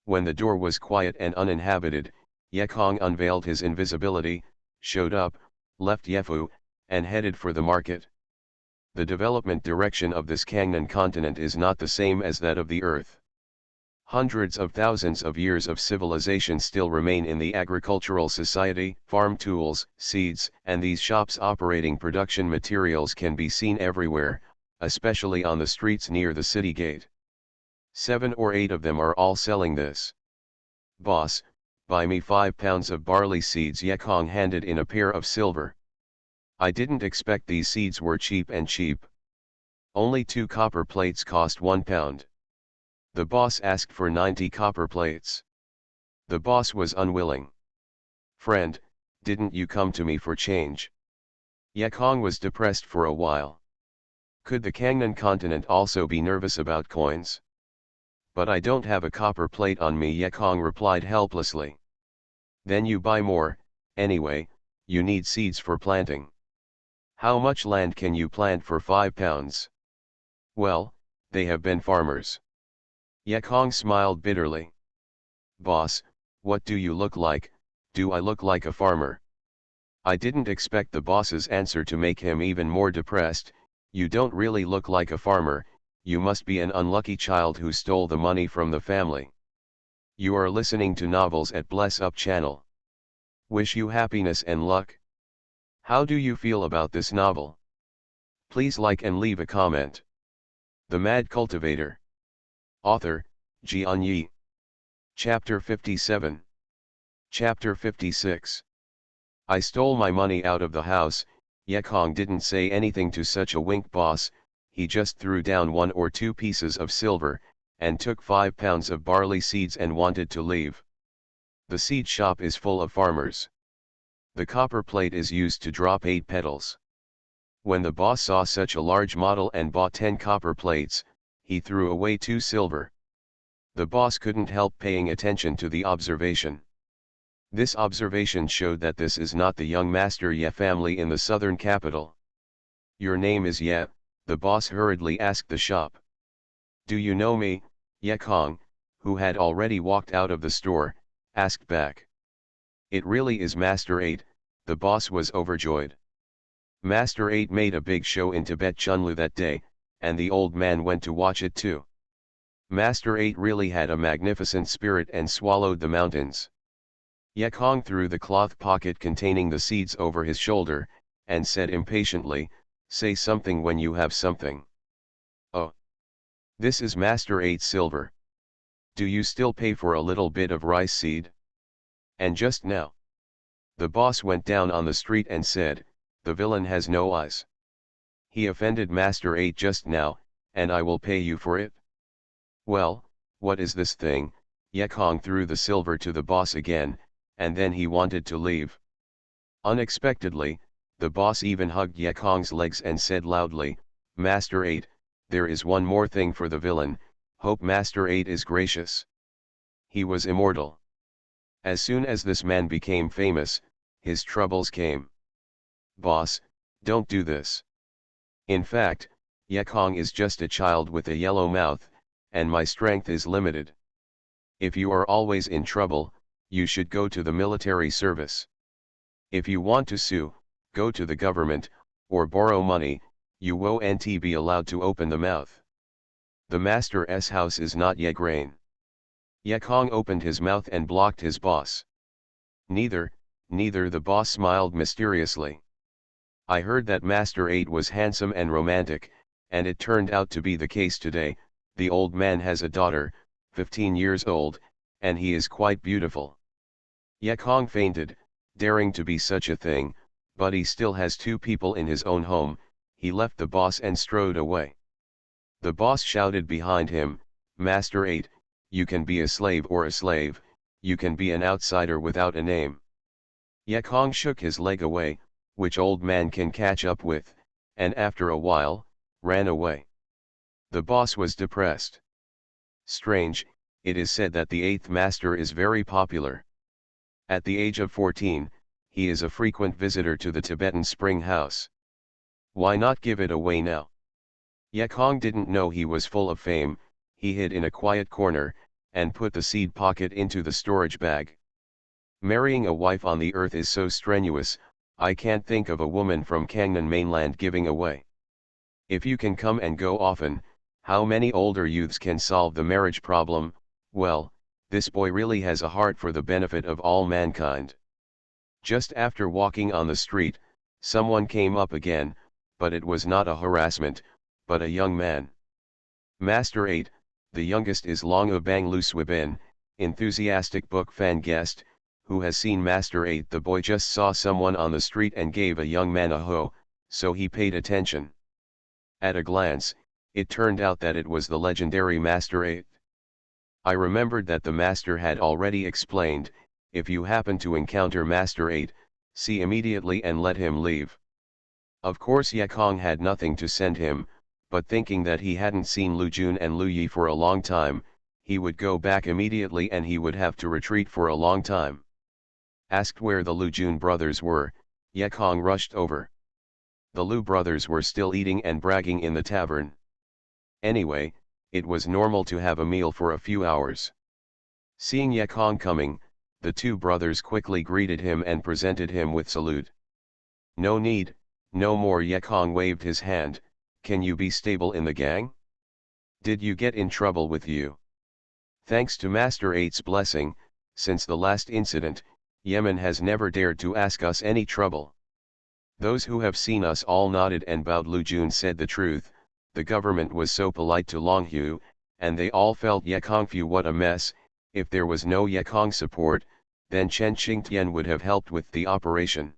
When the door was quiet and uninhabited, Yekong unveiled his invisibility, showed up, left Yefu, and headed for the market. The development direction of this Kangnan continent is not the same as that of the Earth. Hundreds of thousands of years of civilization still remain in the agricultural society. Farm tools, seeds, and these shops operating production materials can be seen everywhere, especially on the streets near the city gate. 7 or 8 of them are all selling this. Boss, buy me 5 pounds of barley seeds. Yekong handed in a pair of silver. I didn't expect these seeds were cheap and cheap. Only 2 copper plates cost 1 pound. The boss asked for 90 copper plates. The boss was unwilling. Friend, didn't you come to me for change? Yekong was depressed for a while. Could the Kangnan continent also be nervous about coins? But I don't have a copper plate on me, Yekong replied helplessly. Then you buy more, anyway, you need seeds for planting. How much land can you plant for 5 pounds? Well, they have been farmers. Yekong smiled bitterly. Boss, what do you look like? Do I look like a farmer? I didn't expect the boss's answer to make him even more depressed. You don't really look like a farmer, you must be an unlucky child who stole the money from the family. You are listening to Novels at Bless Up channel. Wish you happiness and luck. How do you feel about this novel? Please like and leave a comment. The Mad Cultivator. Author, Xianxia. Chapter 57. Chapter 56. I stole my money out of the house. Yekong didn't say anything to such a wink boss, he just threw down 1 or 2 pieces of silver, and took 5 pounds of barley seeds and wanted to leave. The seed shop is full of farmers. The copper plate is used to drop 8 petals. When the boss saw such a large model and bought 10 copper plates, he threw away 2 silver. The boss couldn't help paying attention to the observation. This observation showed that this is not the young Master Ye family in the southern capital. Your name is Ye? The boss hurriedly asked the shop. Do you know me? Yekong, who had already walked out of the store, asked back. It really is Master 8, the boss was overjoyed. Master 8 made a big show in Tibet Chunlu that day, and the old man went to watch it too. Master 8 really had a magnificent spirit and swallowed the mountains. Yekong threw the cloth pocket containing the seeds over his shoulder, and said impatiently, say something when you have something. Oh. This is Master 8's silver. Do you still pay for a little bit of rice seed? And just now. The boss went down on the street and said, the villain has no eyes. He offended Master 8 just now, and I will pay you for it. Well, what is this thing? Yekong threw the silver to the boss again, and then he wanted to leave. Unexpectedly, the boss even hugged Ye Kong's legs and said loudly, "Master 8, there is one more thing for the villain, hope Master 8 is gracious." He was immortal. As soon as this man became famous, his troubles came. "Boss, don't do this. In fact, Ye Kong is just a child with a yellow mouth, and my strength is limited. If you are always in trouble, you should go to the military service. If you want to sue, go to the government, or borrow money, you won't be allowed to open the mouth. The master's house is not Ye grain." Ye Kong opened his mouth and blocked his boss. Neither, the boss smiled mysteriously. "I heard that Master 8 was handsome and romantic, and it turned out to be the case today. The old man has a daughter, 15 years old, and he is quite beautiful." Ye Kong fainted, daring to be such a thing, but he still has two people in his own home. He left the boss and strode away. The boss shouted behind him, "Master 8, you can be a slave or a slave, you can be an outsider without a name." Ye Kong shook his leg away, which old man can catch up with, and after a while, ran away. The boss was depressed. Strange, it is said that the eighth master is very popular. At the age of 14, he is a frequent visitor to the Tibetan spring house. Why not give it away now? Ye Kong didn't know he was full of fame. He hid in a quiet corner, and put the seed pocket into the storage bag. Marrying a wife on the earth is so strenuous, I can't think of a woman from Kangnan mainland giving away. If you can come and go often, how many older youths can solve the marriage problem? Well, this boy really has a heart for the benefit of all mankind. Just after walking on the street, someone came up again, but it was not a harassment, but a young man. Master 8, the youngest is Long Ubang Lu Swibin, enthusiastic book fan guest, who has seen Master 8. The boy just saw someone on the street and gave a young man a ho, so he paid attention. At a glance, it turned out that it was the legendary Master 8. I remembered that the master had already explained, if you happen to encounter Master 8, see immediately and let him leave. Of course Ye Kong had nothing to send him, but thinking that he hadn't seen Lu Jun and Lu Yi for a long time, he would go back immediately and he would have to retreat for a long time. Asked where the Lu Jun brothers were, Ye Kong rushed over. The Lu brothers were still eating and bragging in the tavern. Anyway, it was normal to have a meal for a few hours. Seeing Ye Kong coming, the two brothers quickly greeted him and presented him with salute. "No need, no more." Ye Kong waved his hand. "Can you be stable in the gang? Did you get in trouble with you?" Thanks to Master 8's blessing, since the last incident, Yemen has never dared to ask us any trouble. Those who have seen us all nodded and bowed. Lu Jun said the truth, the government was so polite to Long Hu, and they all felt Ye Kong Fu what a mess. If there was no Ye Kong support, then Chen Qingtian would have helped with the operation.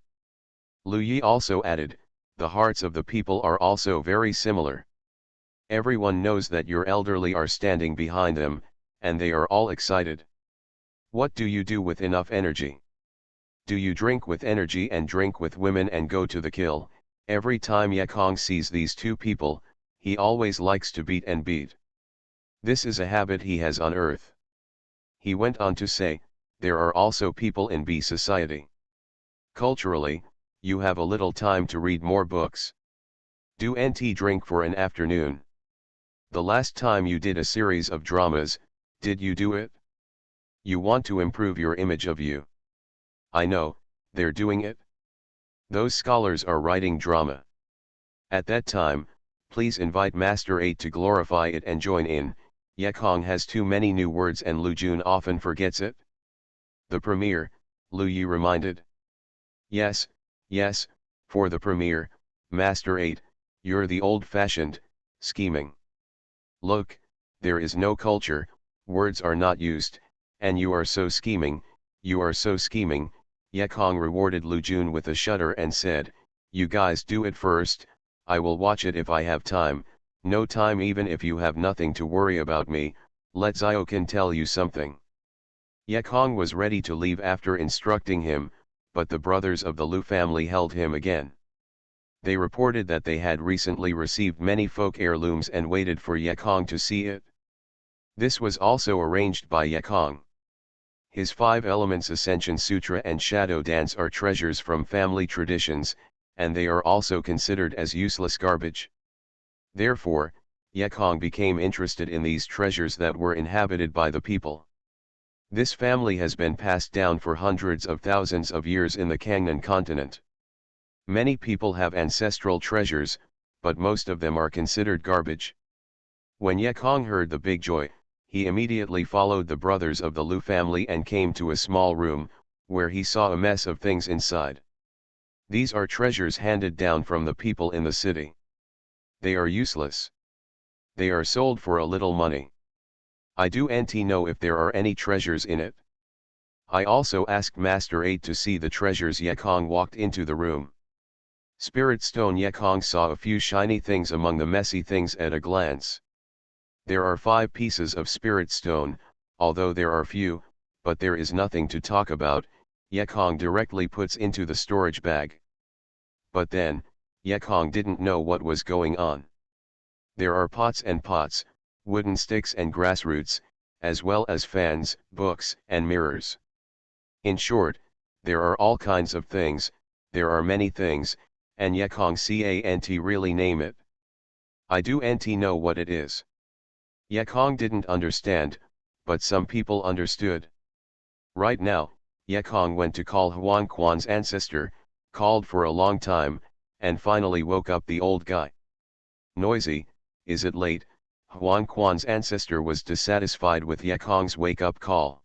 Lu Yi also added, the hearts of the people are also very similar. Everyone knows that your elderly are standing behind them, and they are all excited. What do you do with enough energy? Do you drink with energy and drink with women and go to the kill? Every time Ye Kong sees these two people, he always likes to beat and beat. This is a habit he has on earth. He went on to say, there are also people in B society. Culturally, you have a little time to read more books. Do nt drink for an afternoon. The last time you did a series of dramas, did you do it? You want to improve your image of you. I know, they're doing it. Those scholars are writing drama. At that time, please invite Master 8 to glorify it and join in. Ye Kong has too many new words and Lu Jun often forgets it. The premiere, Lu Yi reminded. Yes, for the premiere, Master 8, you're the old-fashioned, scheming. Look, there is no culture, words are not used, and you are so scheming, you are so scheming. Ye Kong rewarded Lu Jun with a shudder and said, you guys do it first, I will watch it if I have time. No time even if you have nothing to worry about me. Let Ziokin tell you something. Ye Kong was ready to leave after instructing him, but the brothers of the Lu family held him again. They reported that they had recently received many folk heirlooms and waited for Yekong to see it. This was also arranged by Yekong. His 5 Elements Ascension Sutra and Shadow Dance are treasures from family traditions, and they are also considered as useless garbage. Therefore, Yekong became interested in these treasures that were inhabited by the people. This family has been passed down for hundreds of thousands of years in the Kangnan continent. Many people have ancestral treasures, but most of them are considered garbage. When Yekong heard the big joy, he immediately followed the brothers of the Lu family and came to a small room, where he saw a mess of things inside. These are treasures handed down from the people in the city. They are useless. They are sold for a little money. I don't know if there are any treasures in it. I also asked Master 8 to see the treasures. Yekong walked into the room. Spirit Stone. Yekong saw a few shiny things among the messy things at a glance. There are 5 pieces of Spirit Stone, although there are few, but there is nothing to talk about. Yekong directly puts into the storage bag. But then, Yekong didn't know what was going on. There are pots and pots, wooden sticks and grass roots, as well as fans, books, and mirrors. In short, there are all kinds of things, there are many things, and Yekong can't really name it. I don't know what it is. Yekong didn't understand, but some people understood. Right now, Yekong went to call Huang Quan's ancestor, called for a long time, and finally woke up the old guy. Noisy, is it late? Huang Quan's ancestor was dissatisfied with Yekong's wake-up call.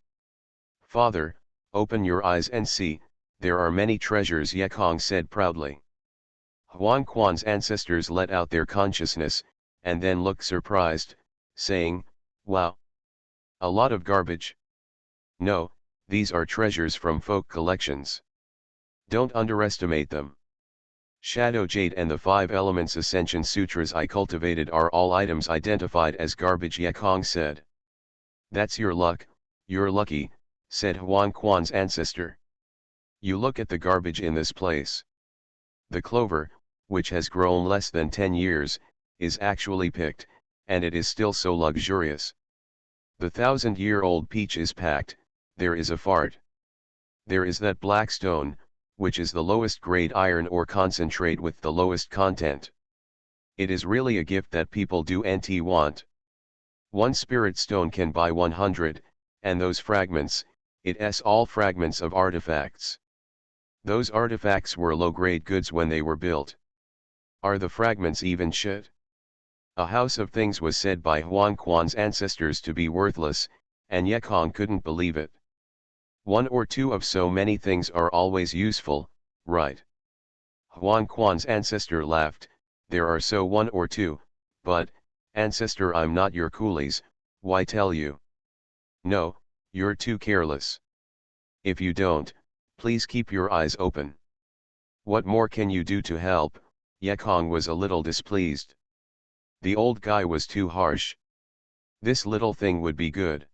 Father, open your eyes and see, there are many treasures, Yekong said proudly. Huang Quan's ancestors let out their consciousness, and then looked surprised, saying, wow! A lot of garbage. No, these are treasures from folk collections. Don't underestimate them. Shadow Jade and the 5 Elements Ascension Sutras I cultivated are all items identified as garbage, Yekong said. That's your luck, you're lucky, said Huang Quan's ancestor. You look at the garbage in this place. The clover, which has grown less than 10 years, is actually picked, and it is still so luxurious. The 1,000-year-old peach is packed, there is a fart. There is that black stone, which is the lowest grade iron ore concentrate with the lowest content. It is really a gift that people don't want. 1 spirit stone can buy 100, and those fragments, it's all fragments of artifacts. Those artifacts were low-grade goods when they were built. Are the fragments even shit? A house of things was said by Huang Quan's ancestors to be worthless, and Yekong couldn't believe it. 1 or 2 of so many things are always useful, right? Huang Quan's ancestor laughed, there are so 1 or 2, but, ancestor, I'm not your coolies, why tell you? No, you're too careless. If you don't, please keep your eyes open. What more can you do to help? Yekong was a little displeased. The old guy was too harsh. This little thing would be good.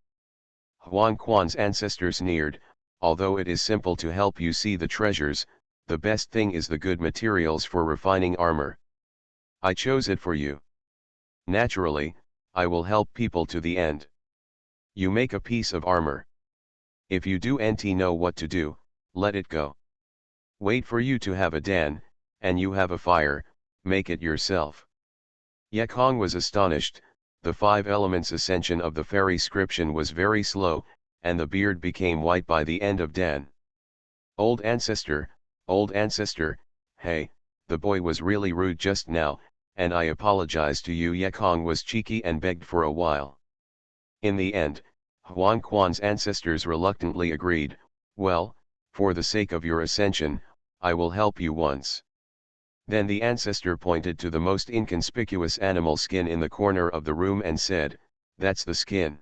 Huang Quan's ancestor sneered, although it is simple to help you see the treasures, the best thing is the good materials for refining armor. I chose it for you. Naturally, I will help people to the end. You make a piece of armor. If you don't know what to do, let it go. Wait for you to have a den, and you have a fire, make it yourself. Yekong was astonished, the 5 Elements Ascension of the fairy scription was very slow, and the beard became white by the end of Dan. Old ancestor, hey, the boy was really rude just now, and I apologize to you. Yekong was cheeky and begged for a while. In the end, Huang Quan's ancestors reluctantly agreed, well, for the sake of your ascension, I will help you once. Then the ancestor pointed to the most inconspicuous animal skin in the corner of the room and said, that's the skin.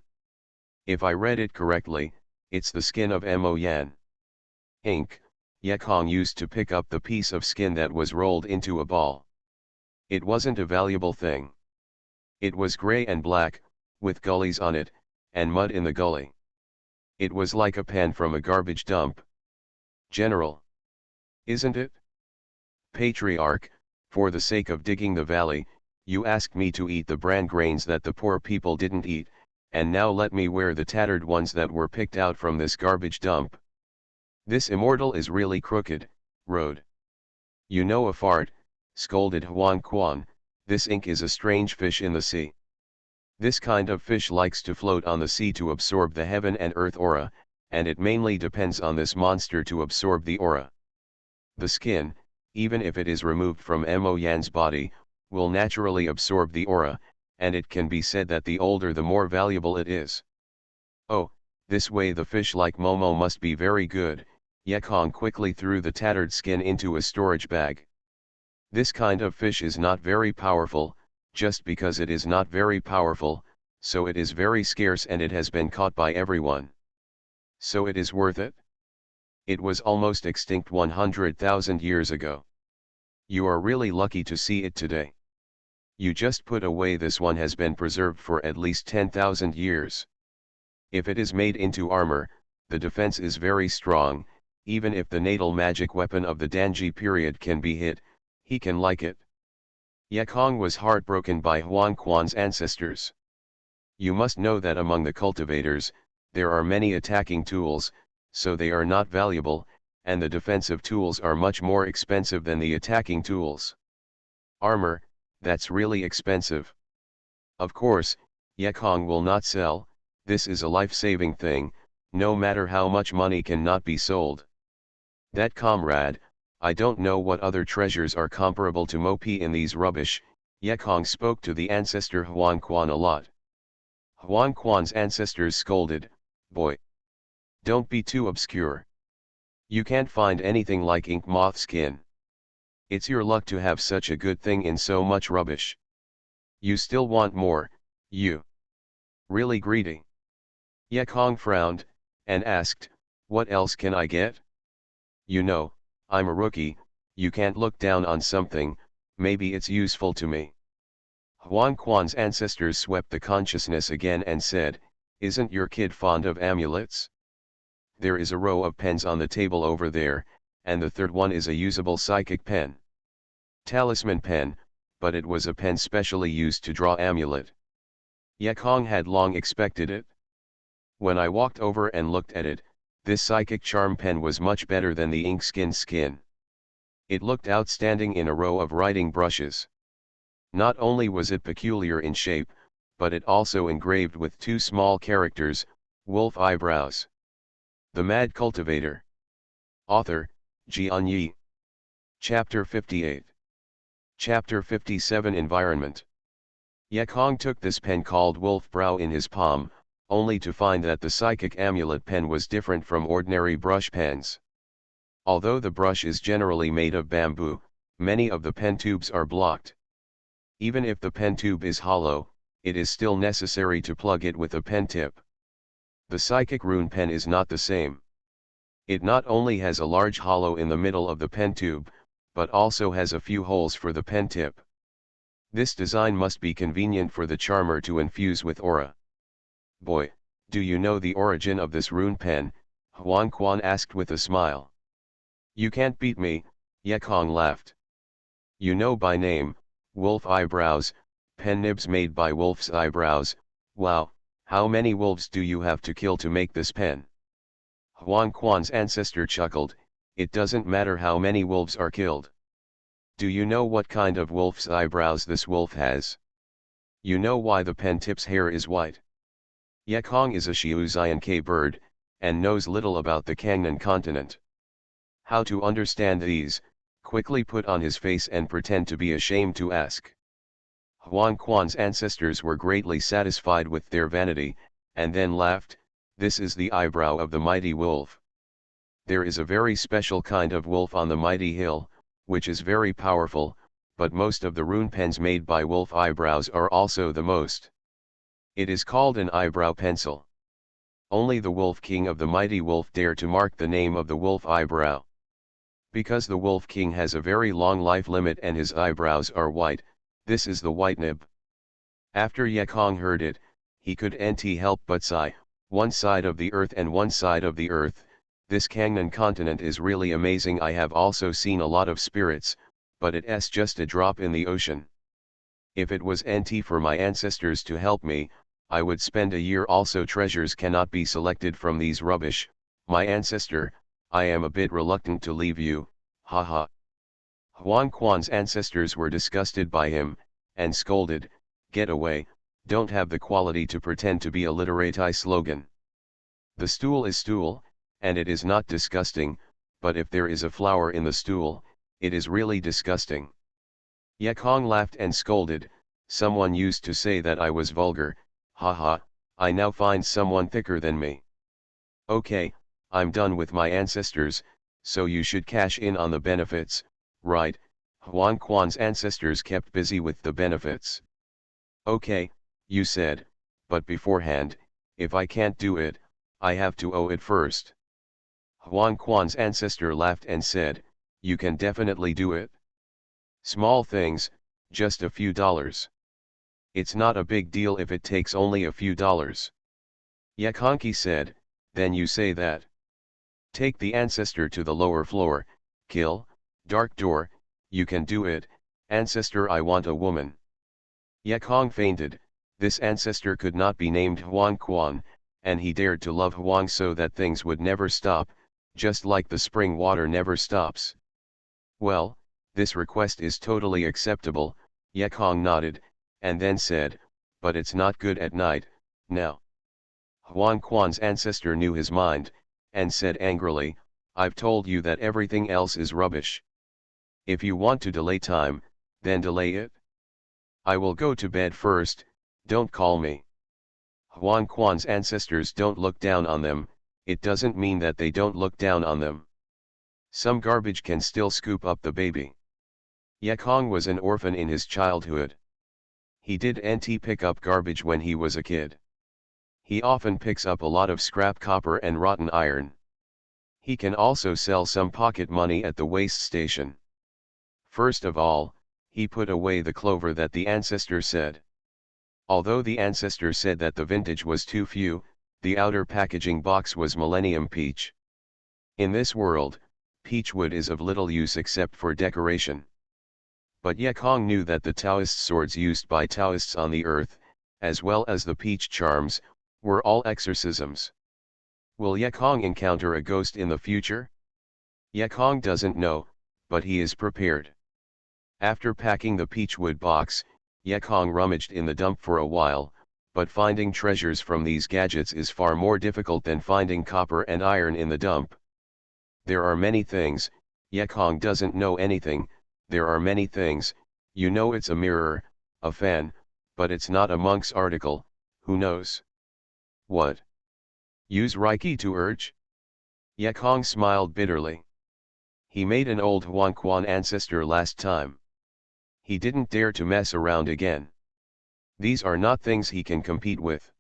If I read it correctly, it's the skin of Mo Yan. Ink, Yekong used to pick up the piece of skin that was rolled into a ball. It wasn't a valuable thing. It was gray and black, with gullies on it, and mud in the gully. It was like a pan from a garbage dump. General. Isn't it? Patriarch, for the sake of digging the valley, you asked me to eat the bran grains that the poor people didn't eat, and now let me wear the tattered ones that were picked out from this garbage dump. This immortal is really crooked, road. You know a fart, scolded Huang Quan, this ink is a strange fish in the sea. This kind of fish likes to float on the sea to absorb the heaven and earth aura, and it mainly depends on this monster to absorb the aura. The skin, even if it is removed from Mo Yan's body, will naturally absorb the aura, and it can be said that the older the more valuable it is. Oh, this way the fish like Momo must be very good. Yekong quickly threw the tattered skin into a storage bag. This kind of fish is not very powerful, just because it is not very powerful, so it is very scarce and it has been caught by everyone. So it is worth it? It was almost extinct 100,000 years ago. You are really lucky to see it today. You just put away this one has been preserved for at least 10,000 years. If it is made into armor, the defense is very strong. Even if the natal magic weapon of the Danji period can be hit, he can like it. Yekong was heartbroken by Huang Quan's ancestors. You must know that among the cultivators, there are many attacking tools, so they are not valuable, and the defensive tools are much more expensive than the attacking tools. Armor, that's really expensive. Of course, Yekong will not sell, this is a life-saving thing, no matter how much money cannot be sold. That comrade, I don't know what other treasures are comparable to Mopi in these rubbish. Yekong spoke to the ancestor Huang Quan a lot. Huang Quan's ancestors scolded, boy, don't be too obscure. You can't find anything like ink moth skin. It's your luck to have such a good thing in so much rubbish. You still want more, you. Really greedy. Yekong frowned, and asked, what else can I get? You know, I'm a rookie, you can't look down on something, maybe it's useful to me. Huang Quan's ancestors swept the consciousness again and said, isn't your kid fond of amulets? There is a row of pens on the table over there, and the third one is a usable psychic pen. Talisman pen, but it was a pen specially used to draw amulet. Yekong had long expected it. When I walked over and looked at it, this psychic charm pen was much better than the ink skin. It looked outstanding in a row of writing brushes. Not only was it peculiar in shape, but it also engraved with two small characters, wolf eyebrows. The Mad Cultivator. Author, Xianxia. Chapter 58. Chapter 57 Environment. Yekong took this pen called Wolf Brow in his palm, only to find that the psychic amulet pen was different from ordinary brush pens. Although the brush is generally made of bamboo, many of the pen tubes are blocked. Even if the pen tube is hollow, it is still necessary to plug it with a pen tip. The psychic rune pen is not the same. It not only has a large hollow in the middle of the pen tube, but also has a few holes for the pen tip. This design must be convenient for the charmer to infuse with aura. Boy, do you know the origin of this rune pen? Huang Quan asked with a smile. You can't beat me, Yekong laughed. You know by name, wolf eyebrows, pen nibs made by wolf's eyebrows. Wow, how many wolves do you have to kill to make this pen? Huang Quan's ancestor chuckled, it doesn't matter how many wolves are killed. Do you know what kind of wolf's eyebrows this wolf has? You know why the pen tip's hair is white? Yekong is a Xianxia bird, and knows little about the Kangnan continent. How to understand these, quickly put on his face and pretend to be ashamed to ask. Huang Quan's ancestors were greatly satisfied with their vanity, and then laughed, this is the eyebrow of the mighty wolf. There is a very special kind of wolf on the mighty hill, which is very powerful, but most of the rune pens made by wolf eyebrows are also the most. It is called an eyebrow pencil. Only the wolf king of the mighty wolf dare to mark the name of the wolf eyebrow. Because the wolf king has a very long life limit and his eyebrows are white, this is the white nib. After Yekong heard it, he could nt help but sigh, one side of the earth and one side of the earth, This Kangnan continent is really amazing. I have also seen a lot of spirits, but it's just a drop in the ocean. If it was NT for my ancestors to help me, I would spend a year. Also treasures cannot be selected from these rubbish. My ancestor, I am a bit reluctant to leave you, haha. Huang Quan's ancestors were disgusted by him, and scolded, "Get away, don't have the quality to pretend to be a literati." Slogan. The stool is stool, and it is not disgusting, but if there is a flower in the stool, it is really disgusting. Yekong laughed and scolded, "Someone used to say that I was vulgar, haha, I now find someone thicker than me. Okay, I'm done with my ancestors, so you should cash in on the benefits, right?" Huang Quan's ancestors kept busy with the benefits. "Okay, you said, but beforehand, if I can't do it, I have to owe it first." Huang Quan's ancestor laughed and said, "You can definitely do it. Small things, just a few dollars. It's not a big deal if it takes only a few dollars." Yakonki said, "Then you say that. Take the ancestor to the lower floor, kill, dark door, you can do it, ancestor. I want a woman." Yekong fainted. This ancestor could not be named Huang Quan, and he dared to love Huang so that things would never stop, just like the spring water never stops. "Well, this request is totally acceptable," Yekong nodded, and then said, "But it's not good at night, now." Huang Quan's ancestor knew his mind, and said angrily, "I've told you that everything else is rubbish. If you want to delay time, then delay it. I will go to bed first, don't call me." Huang Quan's ancestors don't look down on them, it doesn't mean that they don't look down on them. Some garbage can still scoop up the baby. Yekong was an orphan in his childhood. He didn't pick up garbage when he was a kid. He often picks up a lot of scrap copper and rotten iron. He can also sell some pocket money at the waste station. First of all, he put away the clover that the ancestor said. Although the ancestor said that the vintage was too few, the outer packaging box was Millennium Peach. In this world, peach wood is of little use except for decoration. But Yekong knew that the Taoist swords used by Taoists on the earth, as well as the peach charms, were all exorcisms. Will Yekong encounter a ghost in the future? Yekong doesn't know, but he is prepared. After packing the peachwood box, Yekong rummaged in the dump for a while, but finding treasures from these gadgets is far more difficult than finding copper and iron in the dump. There are many things, Yekong doesn't know anything, there are many things, you know it's a mirror, a fan, but it's not a monk's article, who knows? What? Use Reiki to urge? Yekong smiled bitterly. He made an old Huang Quan ancestor last time. He didn't dare to mess around again. These are not things he can compete with.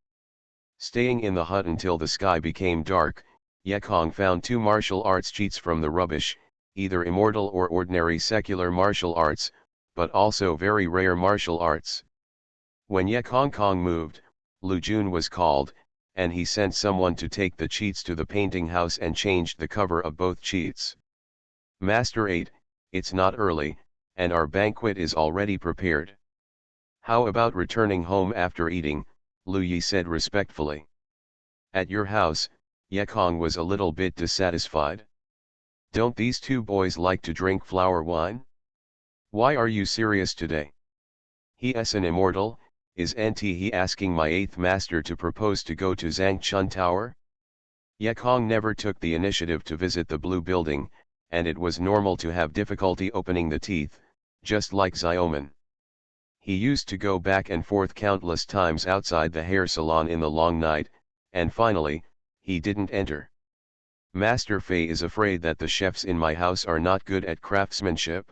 Staying in the hut until the sky became dark, Yekong found 2 martial arts cheats from the rubbish, either immortal or ordinary secular martial arts, but also very rare martial arts. When Yekong Kong moved, Lu Jun was called, and he sent someone to take the cheats to the painting house and changed the cover of both cheats. "Master 8, it's not early, and our banquet is already prepared. How about returning home after eating?" Lu Yi said respectfully. "At your house," Yekong was a little bit dissatisfied. "Don't these 2 boys like to drink flower wine? Why are you serious today? He's an immortal, isn't he asking my 8th master to propose to go to Zhangchun Tower?" Yekong never took the initiative to visit the blue building, and it was normal to have difficulty opening the teeth, just like Xiaoman. He used to go back and forth countless times outside the hair salon in the long night, and finally, he didn't enter. "Master Fei is afraid that the chefs in my house are not good at craftsmanship.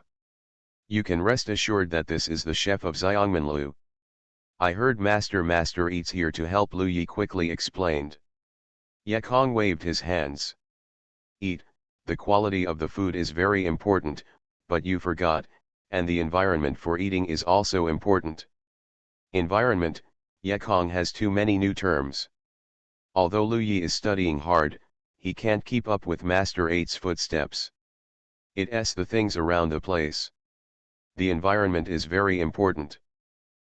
You can rest assured that this is the chef of Xiangmanlu. I heard Master eats here to help," Lu Yi quickly explained. Yekong waved his hands. "Eat, the quality of the food is very important, but you forgot, and the environment for eating is also important." Environment, Yekong has too many new terms. Although Lu Yi is studying hard, he can't keep up with Master 8's footsteps. It's the things around the place. The environment is very important.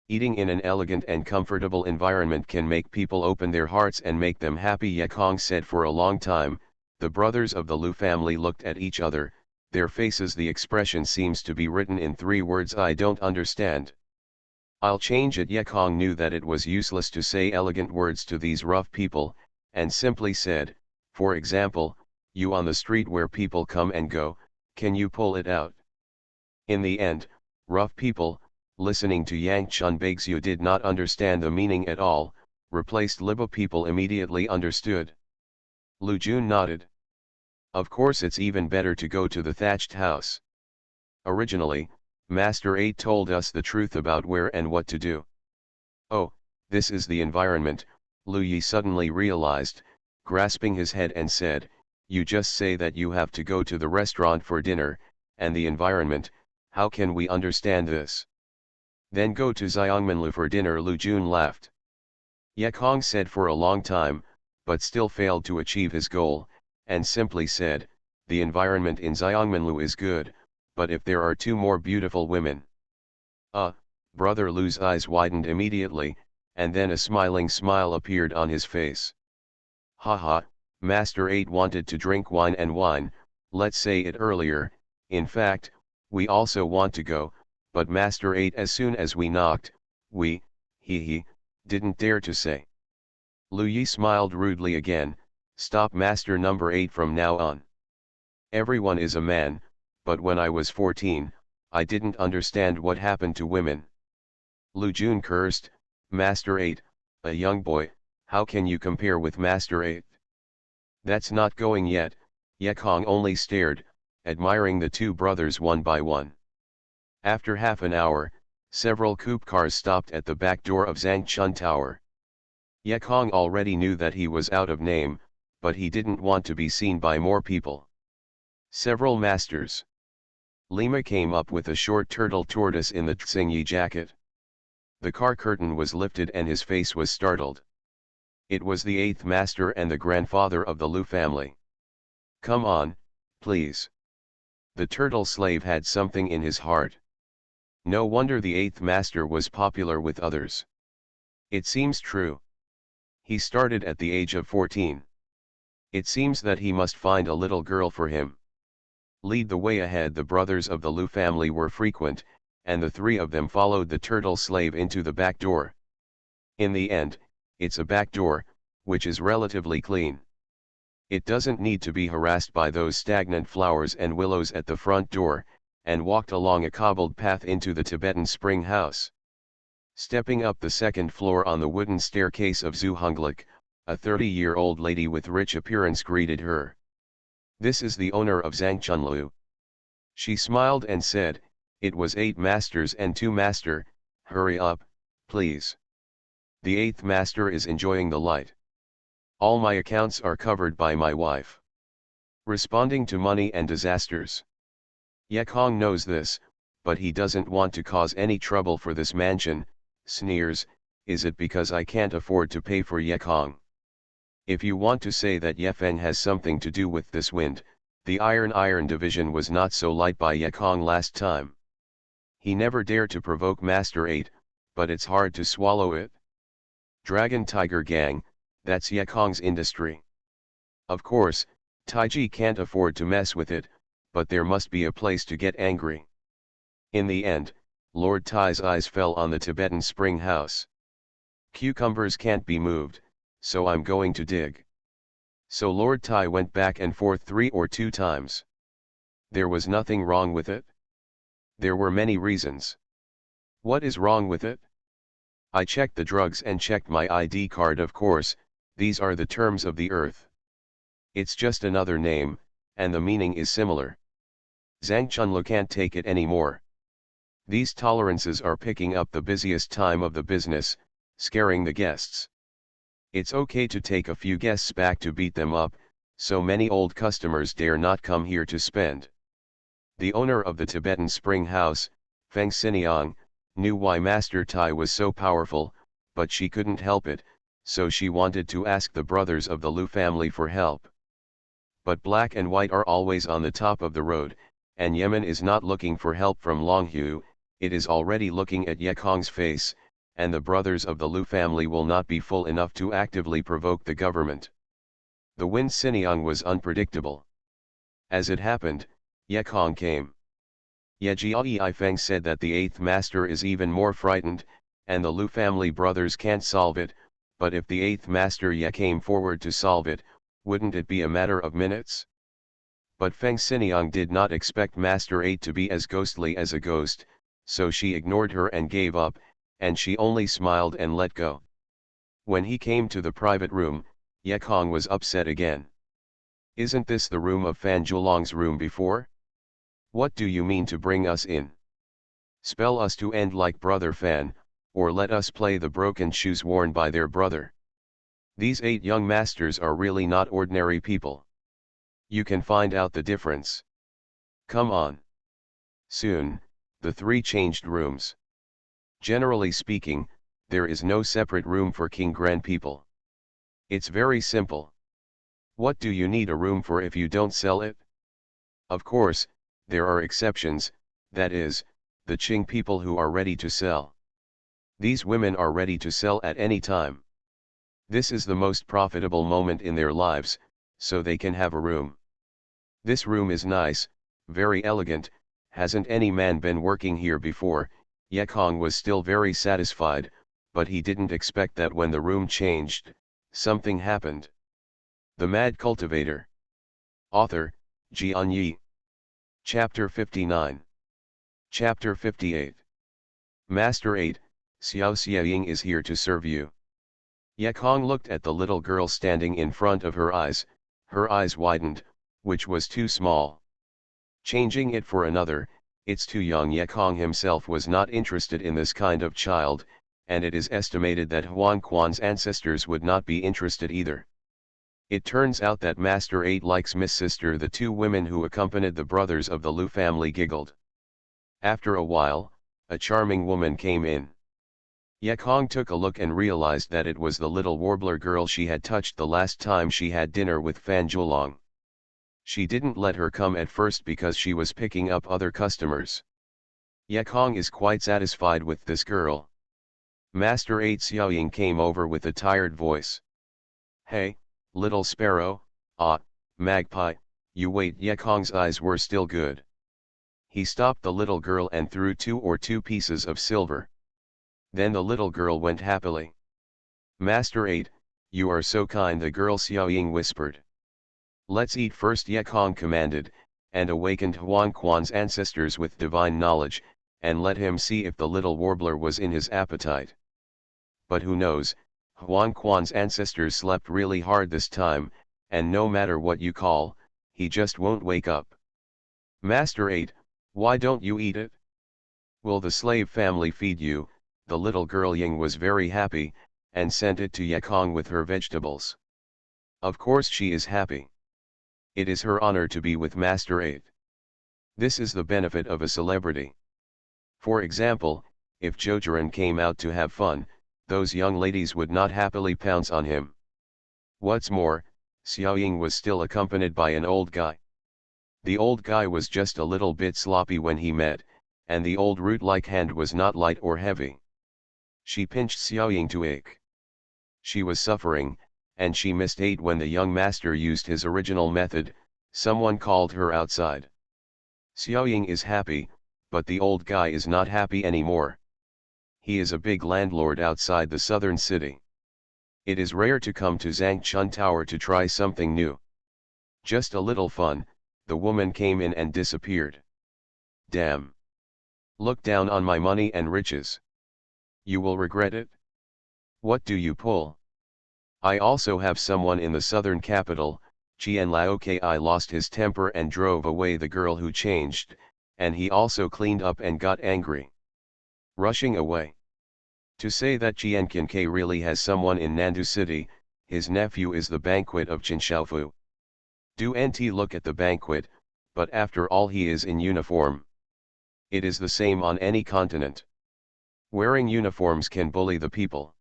Eating in an elegant and comfortable environment can make people open their hearts and make them happy, Ye Kong said. For a long time, the brothers of the Lu family looked at each other, their faces the expression seems to be written in 3 words: I don't understand. I'll change it. Ye Kong knew that it was useless to say elegant words to these rough people, and simply said, for example, you on the street where people come and go, can you pull it out? In the end, rough people, listening to Yang Chun Baixu did not understand the meaning at all, replaced Libo people immediately understood. Lu Jun nodded. Of course it's even better to go to the thatched house. Originally, Master 8 told us the truth about where and what to do. Oh, this is the environment, Lu Yi suddenly realized, grasping his head and said, you just say that you have to go to the restaurant for dinner, and the environment, how can we understand this? Then go to Xiangmenlu for dinner, Lu Jun laughed. Ye Kong said for a long time, but still failed to achieve his goal, and simply said, the environment in Xiangmenlu is good, but if there are 2 more beautiful women. Brother Lu's eyes widened immediately, and then a smiling smile appeared on his face. Haha, Master 8 wanted to drink wine, and wine, let's say it earlier, in fact, we also want to go, but Master 8 as soon as we knocked, he didn't dare to say. Lu Yi smiled rudely again, stop Master number 8 from now on. Everyone is a man, but when I was 14, I didn't understand what happened to women. Lu Jun cursed, Master 8, a young boy, how can you compare with Master 8? That's not going yet. Ye Kong only stared, admiring the 2 brothers one by one. After half an hour, several coupe cars stopped at the back door of Zhangchun Tower. Ye Kong already knew that he was out of name, but he didn't want to be seen by more people. Several masters. Lima came up with a short turtle tortoise in the Xingyi jacket. The car curtain was lifted and his face was startled. It was the 8th master and the grandfather of the Lu family. Come on, please. The turtle slave had something in his heart. No wonder the 8th master was popular with others. It seems true. He started at the age of 14. It seems that he must find a little girl for him. Lead the way ahead. The brothers of the Lu family were frequent, and the 3 of them followed the turtle slave into the back door. In the end, it's a back door, which is relatively clean. It doesn't need to be harassed by those stagnant flowers and willows at the front door, and walked along a cobbled path into the Tibetan spring house. Stepping up the 2nd floor on the wooden staircase of Zhu Honglik, a 30-year-old lady with rich appearance greeted her. This is the owner of Zhangchunlu. She smiled and said, it was 8 masters and 2 master, hurry up, please. The 8th master is enjoying the light. All my accounts are covered by my wife. Responding to money and disasters. Ye Kong knows this, but he doesn't want to cause any trouble for this mansion, sneers, is it because I can't afford to pay for Ye Kong? If you want to say that Ye Feng has something to do with this wind, the iron division was not so light by Ye Kong last time. He never dared to provoke Master 8, but it's hard to swallow it. Dragon Tiger Gang, that's Ye Kong's industry. Of course, Taiji can't afford to mess with it, but there must be a place to get angry. In the end, Lord Tai's eyes fell on the Tibetan spring house. Cucumbers can't be moved, so I'm going to dig. So Lord Tai went back and forth 3 or 2 times. There was nothing wrong with it. There were many reasons. What is wrong with it? I checked the drugs and checked my ID card, of course, these are the terms of the earth. It's just another name, and the meaning is similar. Zhangchunlu can't take it anymore. These tolerances are picking up the busiest time of the business, scaring the guests. It's okay to take a few guests back to beat them up, so many old customers dare not come here to spend. The owner of the Tibetan spring house, Feng Xiniang, knew why Master Tai was so powerful, but she couldn't help it, so she wanted to ask the brothers of the Lu family for help. But black and white are always on the top of the road, and Yemen is not looking for help from Longhu, it is already looking at Yekong's face, and the brothers of the Lu family will not be full enough to actively provoke the government. The wind Xinjiang was unpredictable. As it happened, Yekong came. Yejiao Ifeng said that the 8th master is even more frightened, and the Lu family brothers can't solve it, but if the 8th master Ye came forward to solve it, wouldn't it be a matter of minutes? But Feng Xinjiang did not expect Master 8 to be as ghostly as a ghost, so she ignored her and gave up, and she only smiled and let go. When he came to the private room, Yekong was upset again. Isn't this the room of Fan Julong's room before? What do you mean to bring us in? Spell us to end like brother Fan, or let us play the broken shoes worn by their brother. These 8 young masters are really not ordinary people. You can find out the difference. Come on. Soon, the 3 changed rooms. Generally speaking, there is no separate room for King Grand people. It's very simple. What do you need a room for if you don't sell it? Of course, there are exceptions, that is, the Qing people who are ready to sell. These women are ready to sell at any time. This is the most profitable moment in their lives, so they can have a room. This room is nice, very elegant, hasn't any man been working here before? Yekong was still very satisfied, but he didn't expect that when the room changed, something happened. The Mad Cultivator. Author, Xianxia. Chapter 59. Chapter 58. Master 8, Xiaoxiaying is here to serve you. Yekong looked at the little girl standing in front of her eyes widened, which was too small. Changing it for another, it's too young. Yekong himself was not interested in this kind of child, and it is estimated that Huang Quan's ancestors would not be interested either. It turns out that Master 8 likes Miss Sister. The 2 women who accompanied the brothers of the Lu family giggled. After a while, a charming woman came in. Yekong took a look and realized that it was the little warbler girl she had touched the last time she had dinner with Fan Julong. She didn't let her come at first because she was picking up other customers. Yekong is quite satisfied with this girl. Master 8 Xiaoying came over with a tired voice. Hey, little sparrow, magpie, you wait. Yekong's eyes were still good. He stopped the little girl and threw 2 pieces of silver. Then the little girl went happily. Master 8, you are so kind, the girl Xiaoying whispered. Let's eat first, Yekong commanded, and awakened Huang Quan's ancestors with divine knowledge, and let him see if the little warbler was in his appetite. But who knows, Huang Quan's ancestors slept really hard this time, and no matter what you call, he just won't wake up. Master 8, why don't you eat it? Will the slave family feed you? The little girl Ying was very happy, and sent it to Yekong with her vegetables. Of course she is happy. It is her honor to be with Master 8. This is the benefit of a celebrity. For example, if Jojiran came out to have fun, those young ladies would not happily pounce on him. What's more, Xiaoying was still accompanied by an old guy. The old guy was just a little bit sloppy when he met, and the old root-like hand was not light or heavy. She pinched Xiaoying to ache. She was suffering, and she missed 8 when the young master used his original method. Someone called her outside. Xiaoying is happy, but the old guy is not happy anymore. He is a big landlord outside the southern city. It is rare to come to Zhangchun Tower to try something new. Just a little fun, the woman came in and disappeared. Damn. Look down on my money and riches. You will regret it. What do you pull? I also have someone in the southern capital. Qian Laoki lost his temper and drove away the girl who changed, and he also cleaned up and got angry. Rushing away. To say that Qian Qinkai really has someone in Nandu City, his nephew is the banquet of Qinshaofu. Do nt look at the banquet, but after all he is in uniform. It is the same on any continent. Wearing uniforms can bully the people.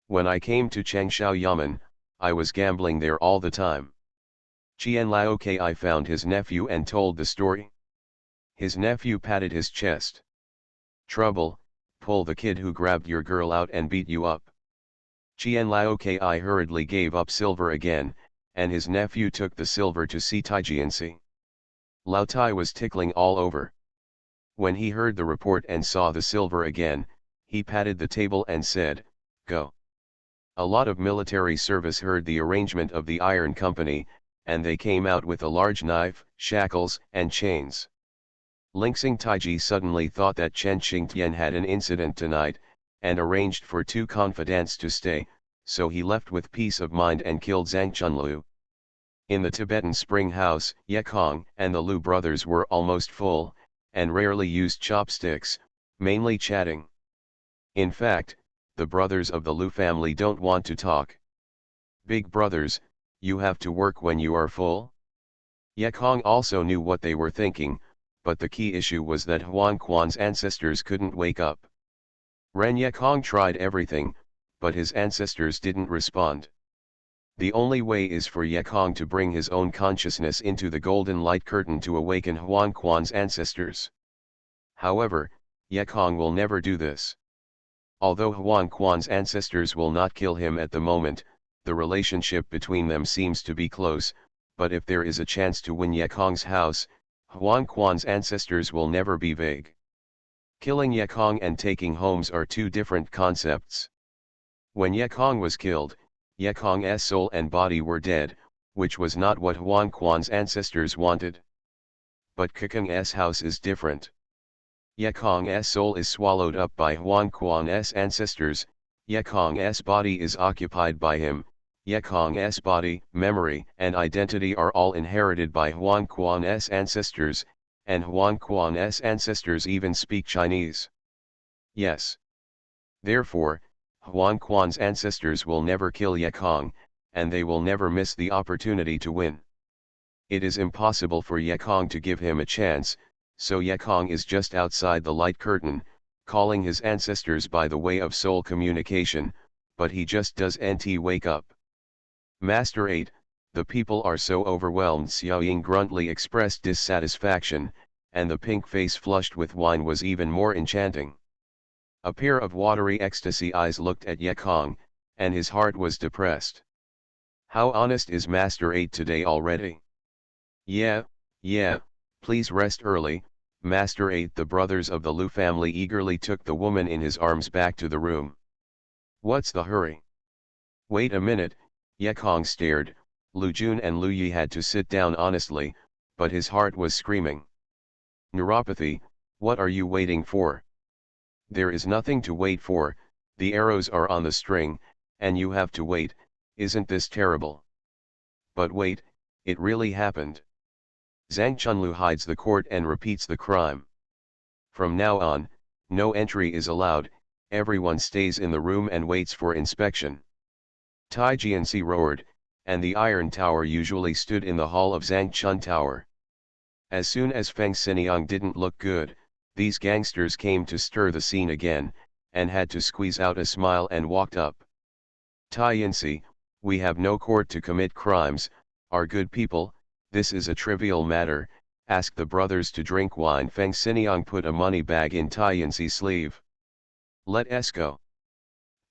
When I came to Changsha Yamen, I was gambling there all the time. Qian Lao Ki found his nephew and told the story. His nephew patted his chest. Trouble, pull the kid who grabbed your girl out and beat you up. Qian Lao Ki hurriedly gave up silver again, and his nephew took the silver to see Xianxia. Lao Tai was tickling all over. When he heard the report and saw the silver again, he patted the table and said, "Go." A lot of military service heard the arrangement of the iron company, and they came out with a large knife, shackles, and chains. Lingxing Taiji suddenly thought that Chen Xingtian had an incident tonight, and arranged for 2 confidants to stay, so he left with peace of mind and killed Zhang Chunlu. In the Tibetan spring house, Ye Kong and the Lu brothers were almost full, and rarely used chopsticks, mainly chatting. In fact, the brothers of the Lu family don't want to talk. Big brothers, you have to work when you are full? Ye Kong also knew what they were thinking, but the key issue was that Huang Quan's ancestors couldn't wake up. Ren Ye Kong tried everything, but his ancestors didn't respond. The only way is for Ye Kong to bring his own consciousness into the golden light curtain to awaken Huang Quan's ancestors. However, Ye Kong will never do this. Although Huang Quan's ancestors will not kill him at the moment, the relationship between them seems to be close, but if there is a chance to win Ye Kong's house, Huang Quan's ancestors will never be vague. Killing Ye Kong and taking homes are 2 different concepts. When Ye Kong was killed, Ye Kong's soul and body were dead, which was not what Huang Quan's ancestors wanted. But Kekong's house is different. Ye Kong's soul is swallowed up by Huang Quan's ancestors, Ye Kong's body is occupied by him. Ye Kong's body, memory, and identity are all inherited by Huang Quan's ancestors, and Huang Quan's ancestors even speak Chinese. Yes. Therefore, Huang Quan's ancestors will never kill Ye Kong, and they will never miss the opportunity to win. It is impossible for Ye Kong to give him a chance, so Ye Kong is just outside the light curtain, calling his ancestors by the way of soul communication, but he just doesn't wake up. Master 8, the people are so overwhelmed. Xiaoying gruntly expressed dissatisfaction, and the pink face flushed with wine was even more enchanting. A pair of watery ecstasy eyes looked at Ye Kong, and his heart was depressed. How honest is Master 8 today already? Yeah, please rest early, Master 8. The brothers of the Lu family eagerly took the woman in his arms back to the room. What's the hurry? Wait a minute, Ye Kong stared. Lu Jun and Lu Yi had to sit down honestly, but his heart was screaming. Neuropathy, what are you waiting for? There is nothing to wait for, the arrows are on the string, and you have to wait. Isn't this terrible? But wait, it really happened. Zhang Chunlu hides the court and repeats the crime. From now on, no entry is allowed, everyone stays in the room and waits for inspection. Tai Jianxi roared, and the Iron Tower usually stood in the hall of Zhang Chun Tower. As soon as Feng Xiniang didn't look good, these gangsters came to stir the scene again, and had to squeeze out a smile and walked up. Tai Jianxi, we have no court to commit crimes, are good people, this is a trivial matter, ask the brothers to drink wine. Feng Xiniang put a money bag in Tai Jianxi's sleeve. Let us go.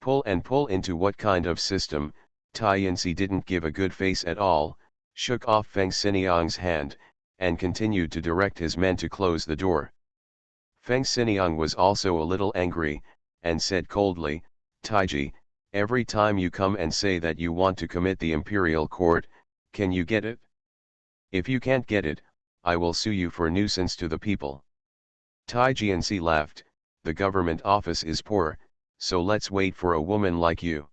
Pull into what kind of system? Tai Jianxi didn't give a good face at all, shook off Feng Xiniang's hand, and continued to direct his men to close the door. Feng Xiniang was also a little angry, and said coldly, Taiji, every time you come and say that you want to commit the imperial court, can you get it? If you can't get it, I will sue you for nuisance to the people. Tai Jianxi laughed, the government office is poor, so let's wait for a woman like you.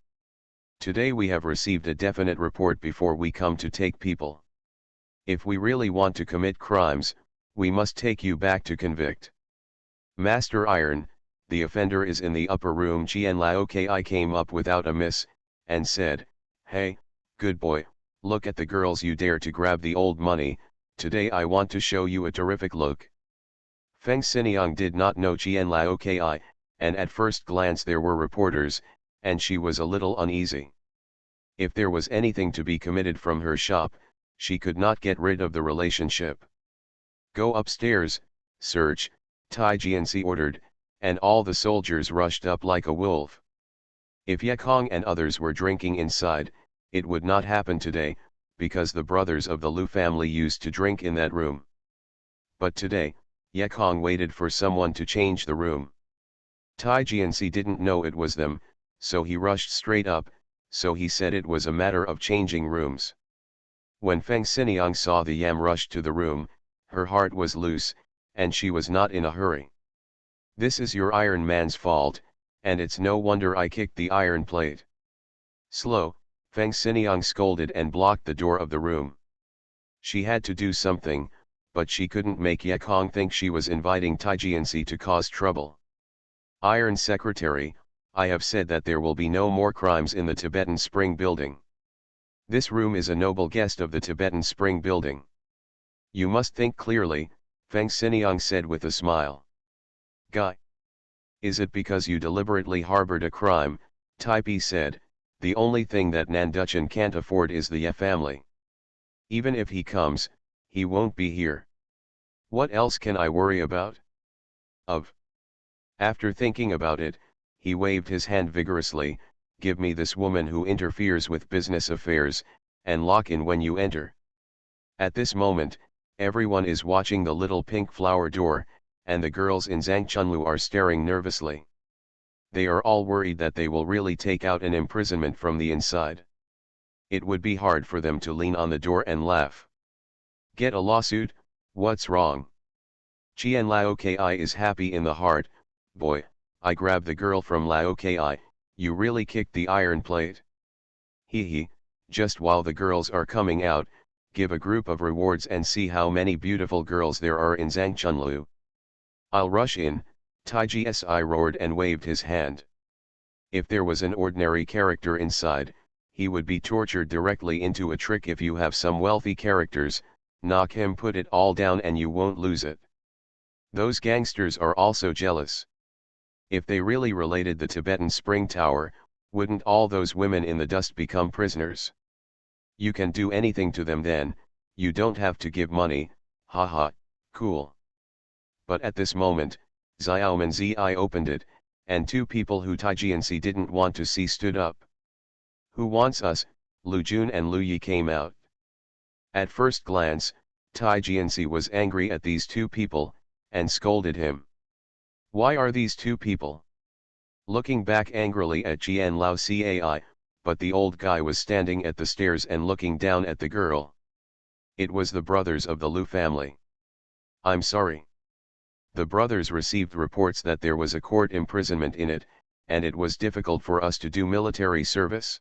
Today we have received a definite report before we come to take people. If we really want to commit crimes, we must take you back to convict. Master Iron, the offender is in the upper room. Qian Lao Ki came up without a miss, and said, Hey, good boy, look at the girls you dare to grab the old money, today I want to show you a terrific look. Feng Xiniang did not know Qian Lao Ki, and at first glance there were reporters, and she was a little uneasy. If there was anything to be committed from her shop, She could not get rid of the relationship. Go upstairs, search, Xianxia ordered, and all the soldiers rushed up like a wolf. If Ye Kong and others were drinking inside, it would not happen today, because the brothers of the Lu family used to drink in that room. But today, Ye Kong waited for someone to change the room. Xianxia didn't know it was them, so he rushed straight up, so he said it was a matter of changing rooms. When Feng Xiniang saw the yam rush to the room, her heart was loose, and she was not in a hurry. This is your Iron Man's fault, and it's no wonder I kicked the iron plate. Slow, Feng Xiniang scolded and blocked the door of the room. She had to do something, but she couldn't make Ye Kong think she was inviting Xianxia to cause trouble. Iron Secretary, I have said that there will be no more crimes in the Tibetan Spring Building. This room is a noble guest of the Tibetan Spring Building. You must think clearly, Feng Xiniang said with a smile. Guy. Is it because you deliberately harbored a crime? Taipi said, the only thing that Nanduchan can't afford is the Ye family. Even if he comes, he won't be here. What else can I worry about? After thinking about it, he waved his hand vigorously, give me this woman who interferes with business affairs, and lock in when you enter. At this moment, everyone is watching the little pink flower door, and the girls in Zhangchunlu are staring nervously. They are all worried that they will really take out an imprisonment from the inside. It would be hard for them to lean on the door and laugh. Get a lawsuit, what's wrong? Qian Lao Ki is happy in the heart, boy, I grabbed the girl from Lao Ki, you really kicked the iron plate. Hee, just while the girls are coming out, give a group of rewards and see how many beautiful girls there are in Zhangchunlu. I'll rush in, Taiji roared and waved his hand. If there was an ordinary character inside, he would be tortured directly into a trick. If you have some wealthy characters, knock him, put it all down and you won't lose it. Those gangsters are also jealous. If they really related the Tibetan Spring Tower, wouldn't all those women in the dust become prisoners? You can do anything to them then, you don't have to give money, haha, cool. But at this moment, Xiaoman Zi opened it, and two people who Xianxia didn't want to see stood up. Who wants us? Lu Jun and Lu Yi came out. At first glance, Xianxia was angry at these two people, and scolded him. Why are these two people? Looking back angrily at Jian Lao Cai, but the old guy was standing at the stairs and looking down at the girl. It was the brothers of the Lu family. I'm sorry. The brothers received reports that there was a court imprisonment in it, and it was difficult for us to do military service.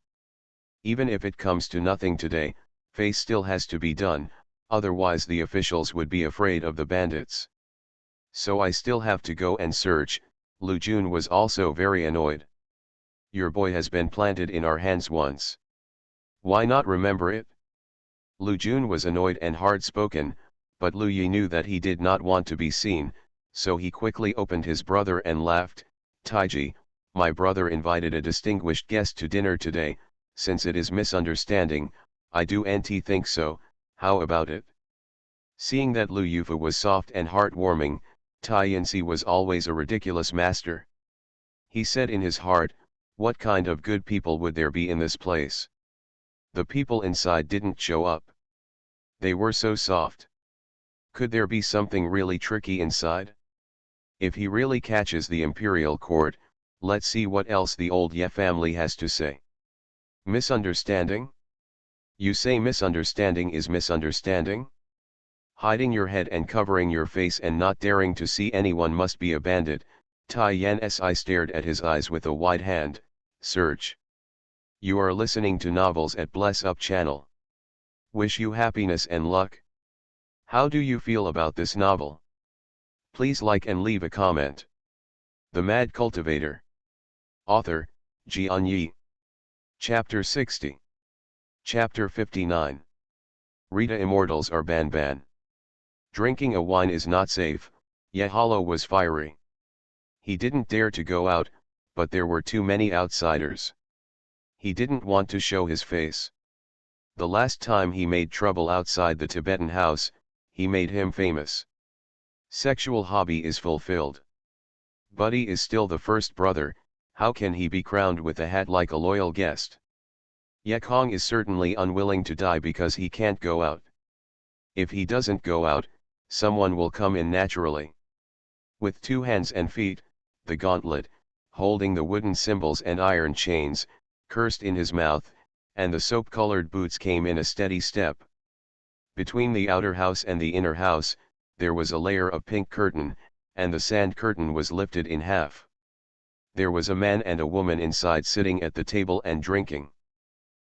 Even if it comes to nothing today, face still has to be done, otherwise the officials would be afraid of the bandits. So I still have to go and search. Lu Jun was also very annoyed. Your boy has been planted in our hands once. Why not remember it? Lu Jun was annoyed and hard-spoken, but Lu Yi knew that he did not want to be seen, so he quickly opened his brother and laughed. Taiji, my brother invited a distinguished guest to dinner today. Since it is misunderstanding, I do not think so, how about it? Seeing that Lu Yufu was soft and heartwarming, Xianxia was always a ridiculous master. He said in his heart, what kind of good people would there be in this place? The people inside didn't show up. They were so soft. Could there be something really tricky inside? If he really catches the imperial court, let's see what else the old Ye family has to say. Misunderstanding? You say misunderstanding is misunderstanding? Hiding your head and covering your face and not daring to see anyone must be a bandit. Tiansi stared at his eyes with a wide hand. Search. You are listening to novels at Bless Up channel. Wish you happiness and luck. How do you feel about this novel? Please like and leave a comment. The Mad Cultivator. Author, Xianxia. Chapter 60. Chapter 59. Rita Immortals are ban. Drinking a wine is not safe. Yehalo was fiery. He didn't dare to go out, but there were too many outsiders. He didn't want to show his face. The last time he made trouble outside the Tibetan house, he made him famous. Sexual hobby is fulfilled. Buddy is still the first brother, how can he be crowned with a hat like a loyal guest? Yekong is certainly unwilling to die because he can't go out. If he doesn't go out, someone will come in naturally. With 2 hands and feet, the gauntlet, holding the wooden symbols and iron chains, cursed in his mouth, and the soap-colored boots came in a steady step. Between the outer house and the inner house, there was a layer of pink curtain, and the sand curtain was lifted in half. There was a man and a woman inside sitting at the table and drinking.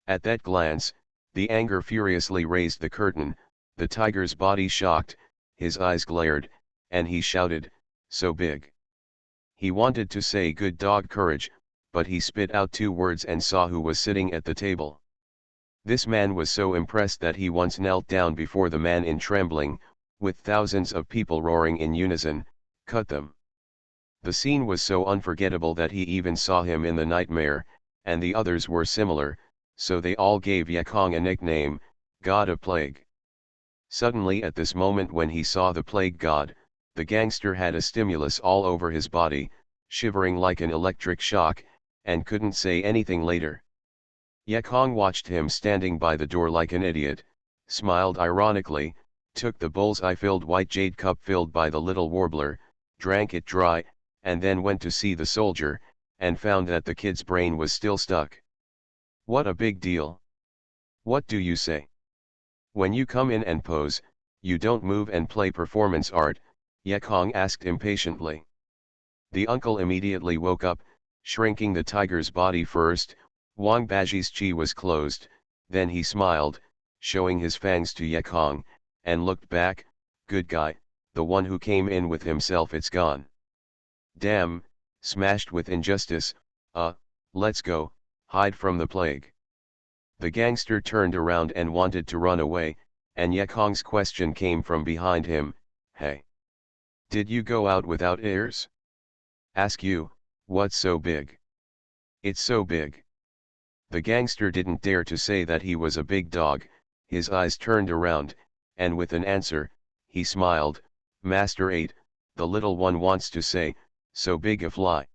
At that glance, the anger furiously raised the curtain, the tiger's body shocked, his eyes glared, and he shouted, "So big." He wanted to say "good dog courage," but he spit out 2 words and saw who was sitting at the table. This man was so impressed that he once knelt down before the man in trembling, with thousands of people roaring in unison, "Cut them." The scene was so unforgettable that he even saw him in the nightmare, and the others were similar, so they all gave Yekong a nickname, God of Plague. Suddenly at this moment when he saw the plague god, the gangster had a stimulus all over his body, shivering like an electric shock, and couldn't say anything later. Yekong watched him standing by the door like an idiot, smiled ironically, took the bull's-eye-filled white jade cup filled by the little warbler, drank it dry, and then went to see the soldier, and found that the kid's brain was still stuck. What a big deal. What do you say? When you come in and pose, you don't move and play performance art, Yekong asked impatiently. The uncle immediately woke up, shrinking the tiger's body first. Wang Baji's chi was closed, then he smiled, showing his fangs to Yekong, and looked back, "Good guy, the one who came in with himself, it's gone. Damn, smashed with injustice, let's go, hide from the plague." The gangster turned around and wanted to run away, and Yekong's question came from behind him, "Hey. Did you go out without ears? Ask you, what's so big? It's so big." The gangster didn't dare to say that he was a big dog, his eyes turned around, and with an answer, he smiled, "Master 8, the little one wants to say, so big a fly."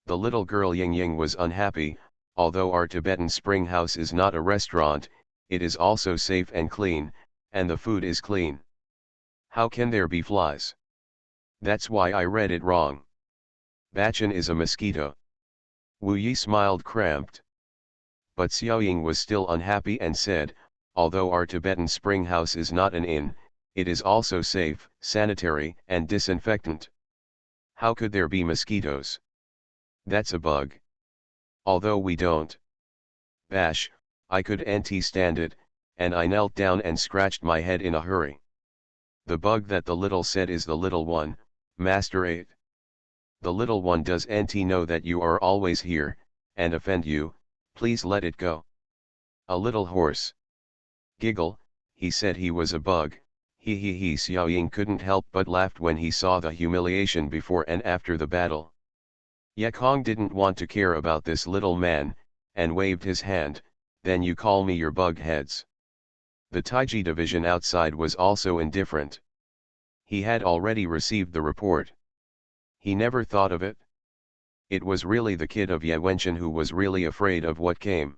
The little girl Ying Ying was unhappy. Although our Tibetan spring house is not a restaurant, it is also safe and clean, and the food is clean. How can there be flies? That's why I read it wrong. Bachan is a mosquito. Wu Yi smiled cramped. But Xiaoying was still unhappy and said, although our Tibetan spring house is not an inn, it is also safe, sanitary, and disinfectant. How could there be mosquitoes? That's a bug. Although we don't bash, I couldn't stand it, and I knelt down and scratched my head in a hurry. The bug that the little said is the little one, Master 8. The little one doesn't know that you are always here, and offend you, please let it go. A little horse. Giggle, he said he was a bug, he. Xiaoying couldn't help but laugh when he saw the humiliation before and after the battle. Yekong didn't want to care about this little man, and waved his hand, "Then you call me your bug heads." The Taiji division outside was also indifferent. He had already received the report. He never thought of it. It was really the kid of Ye Wenchen who was really afraid of what came.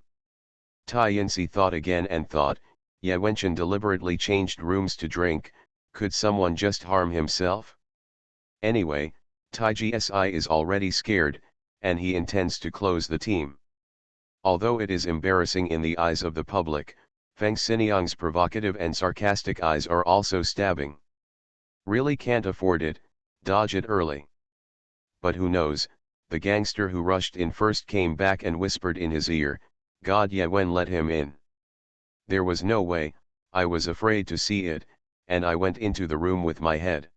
Tai Yinsi thought again and thought, Ye Wenchen deliberately changed rooms to drink, could someone just harm himself? Anyway, Taiji Si is already scared, and he intends to close the team. Although it is embarrassing in the eyes of the public, Feng Xiniang's provocative and sarcastic eyes are also stabbing. Really can't afford it, dodge it early. But who knows, the gangster who rushed in first came back and whispered in his ear, "God Ye Wen let him in." There was no way, I was afraid to see it, and I went into the room with my head.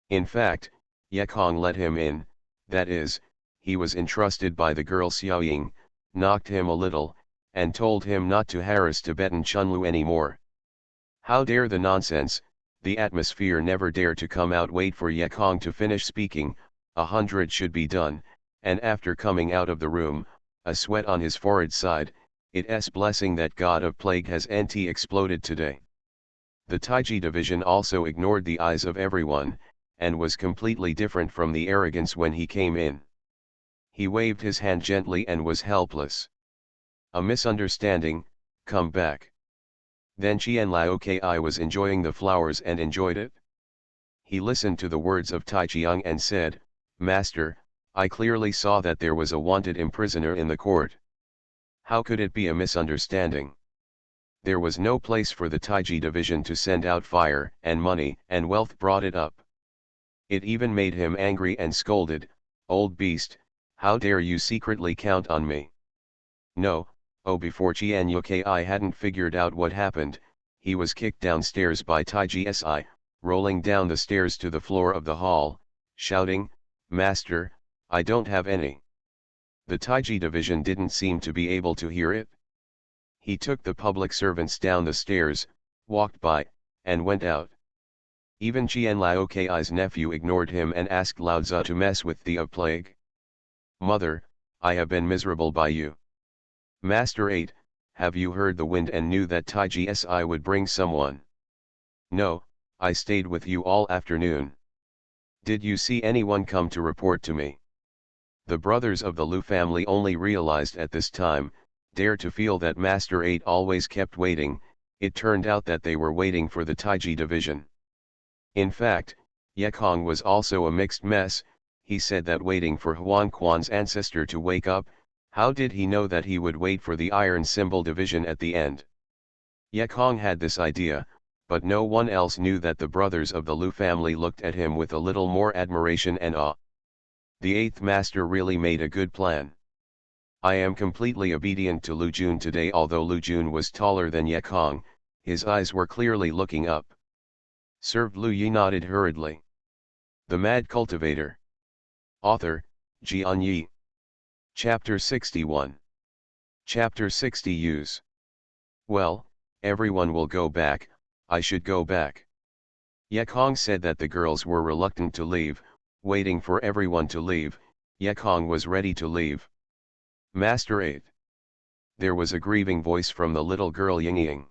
In fact, Yekong let him in, that is, he was entrusted by the girl Xiaoying, knocked him a little, and told him not to harass Tibetan Chunlu anymore. How dare the nonsense, the atmosphere never dare to come out. Wait for Yekong to finish speaking, 100 should be done, and after coming out of the room, a sweat on his forehead side, It's blessing that god of plague has exploded today. The Taiji division also ignored the eyes of everyone, and was completely different from the arrogance when he came in. He waved his hand gently and was helpless. A misunderstanding, come back. Then Qianlao was enjoying the flowers and enjoyed it. He listened to the words of Tai Chiang and said, Master, I clearly saw that there was a wanted imprisoner in the court. How could it be a misunderstanding? There was no place for the Taiji division to send out fire, and money and wealth brought it up. It even made him angry and scolded, Old beast, how dare you secretly count on me? No, before Qianlao hadn't figured out what happened, he was kicked downstairs by Taiji Si, rolling down the stairs to the floor of the hall, shouting, Master, I don't have any. The Taiji division didn't seem to be able to hear it. He took the public servants down the stairs, walked by, and went out. Even Qianlao's nephew ignored him and asked Lao Tzu to mess with the plague. Mother, I have been miserable by you. Master 8, have you heard the wind and knew that Taiji Si would bring someone? No, I stayed with you all afternoon. Did you see anyone come to report to me? The brothers of the Lu family only realized at this time, dared to feel that Master 8 always kept waiting. It turned out that they were waiting for the Taiji division. In fact, Yekong was also a mixed mess. He said that waiting for Huan Quan's ancestor to wake up, how did he know that he would wait for the iron symbol division at the end? Yekong had this idea, but no one else knew that the brothers of the Lu family looked at him with a little more admiration and awe. The eighth master really made a good plan. I am completely obedient to Lu Jun today. Although Lu Jun was taller than Yekong, his eyes were clearly looking up. Served. Lu Yi nodded hurriedly. The Mad Cultivator. Author, Xianxia. Chapter 61. Chapter 60 Use. Well, everyone will go back, I should go back. Yekong said that the girls were reluctant to leave, waiting for everyone to leave. Yekong was ready to leave. Master 8. There was a grieving voice from the little girl Yingying.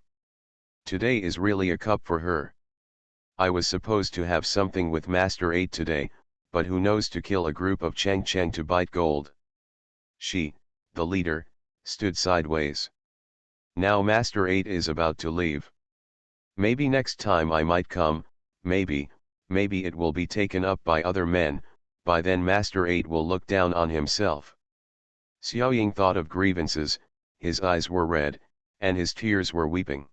Today is really a cup for her. I was supposed to have something with Master 8 today, but who knows, to kill a group of Cheng Cheng to bite gold. She, the leader, stood sideways. Now Master 8 is about to leave. Maybe next time I might come, maybe it will be taken up by other men. By then Master 8 will look down on himself. Xiaoying thought of grievances, his eyes were red, and his tears were weeping.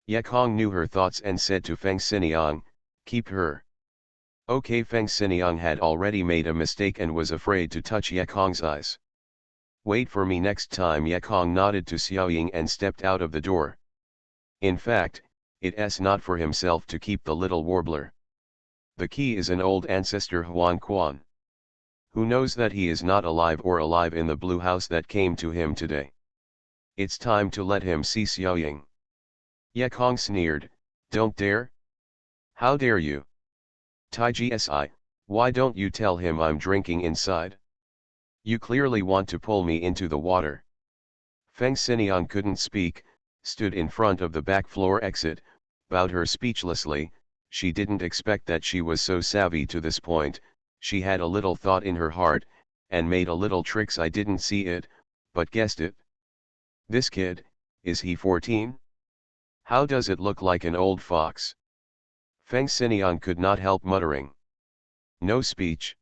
Yekong knew her thoughts and said to Feng Xiniang, keep her. Okay. Feng Xiniang had already made a mistake and was afraid to touch Yekong's eyes. Wait for me next time. Yekong nodded to Xiaoying and stepped out of the door. In fact, it's not for himself to keep the little warbler. The key is an old ancestor, Huan Quan. Who knows that he is not alive in the blue house that came to him today? It's time to let him see Xiaoying. Yekong sneered, don't dare? How dare you? Taiji Si, why don't you tell him I'm drinking inside? You clearly want to pull me into the water. Feng Xiniang couldn't speak, stood in front of the back floor exit, bowed her speechlessly. She didn't expect that she was so savvy to this point. She had a little thought in her heart, and made a little tricks. I didn't see it, but guessed it. This kid, is he 14? How does it look like an old fox? Feng Xiniang could not help muttering. No speech.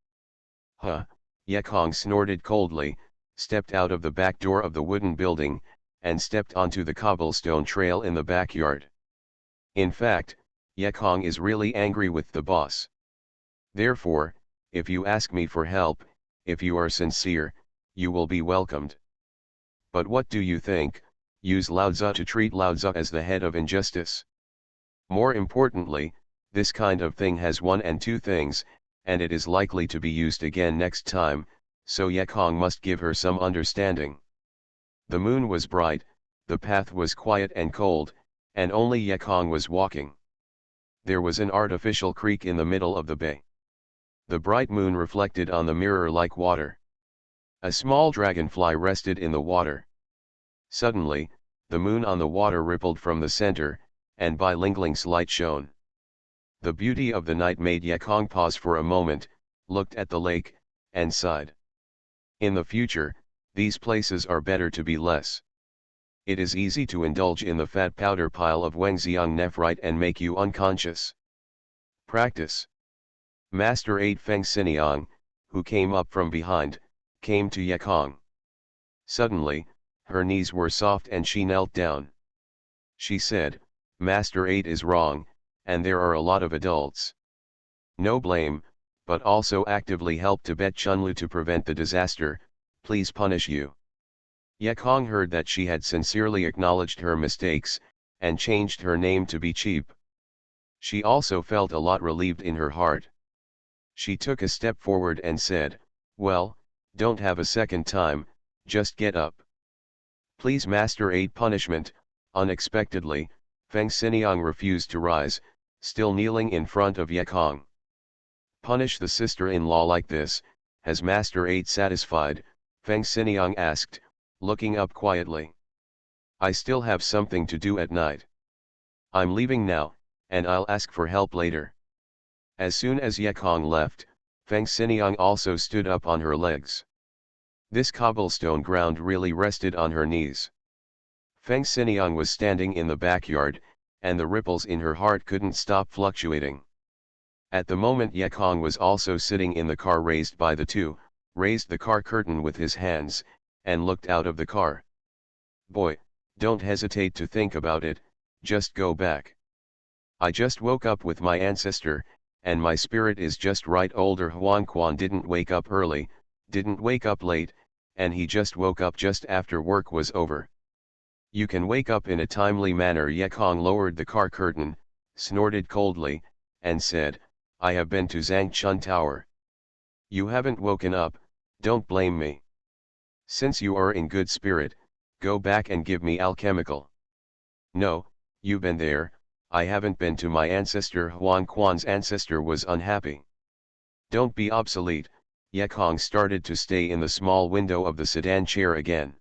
Huh, Yekong snorted coldly, stepped out of the back door of the wooden building, and stepped onto the cobblestone trail in the backyard. In fact, Yekong is really angry with the boss. Therefore, if you ask me for help, if you are sincere, you will be welcomed. But what do you think? Use Lao Tzu to treat Lao Tzu as the head of injustice? More importantly, this kind of thing has one and two things, and it is likely to be used again next time, so Yekong must give her some understanding. The moon was bright, the path was quiet and cold, and only Yekong was walking. There was an artificial creek in the middle of the bay. The bright moon reflected on the mirror like water. A small dragonfly rested in the water. Suddenly, the moon on the water rippled from the center, and by Lingling's light shone. The beauty of the night made Yekong pause for a moment, looked at the lake, and sighed. In the future, these places are better to be less. It is easy to indulge in the fat powder pile of Wengxiang nephrite and make you unconscious. Practice. Master 8 Feng Xiniang, who came up from behind, came to Yekong. Suddenly, her knees were soft and she knelt down. She said, Master 8 is wrong, and there are a lot of adults. No blame, but also actively help Tibet Chunlu to prevent the disaster, please punish you. Yekong heard that she had sincerely acknowledged her mistakes, and changed her name to be cheap. She also felt a lot relieved in her heart. She took a step forward and said, well, don't have a second time, just get up. Please Master 8 punishment. Unexpectedly, Feng Xiniang refused to rise, still kneeling in front of Yekong. Punish the sister-in-law like this, has Master 8 satisfied? Feng Xiniang asked, looking up quietly. I still have something to do at night. I'm leaving now, and I'll ask for help later. As soon as Yekong left, Feng Xiniang also stood up on her legs. This cobblestone ground really rested on her knees. Feng Xiniang was standing in the backyard, and the ripples in her heart couldn't stop fluctuating. At the moment Yekong was also sitting in the car raised by the two, raised the car curtain with his hands, and looked out of the car. Boy, don't hesitate to think about it, just go back. I just woke up with my ancestor, and my spirit is just right. Older Huang Quan didn't wake up early, didn't wake up late, and he just woke up just after work was over. You can wake up in a timely manner. Yekong lowered the car curtain, snorted coldly, and said, I have been to Zhangchun Tower. You haven't woken up, don't blame me. Since you are in good spirit, go back and give me alchemical. No, you've been there, I haven't been to my ancestor. Huang Quan's ancestor was unhappy. Don't be obsolete. Yekong started to stay in the small window of the sedan chair again.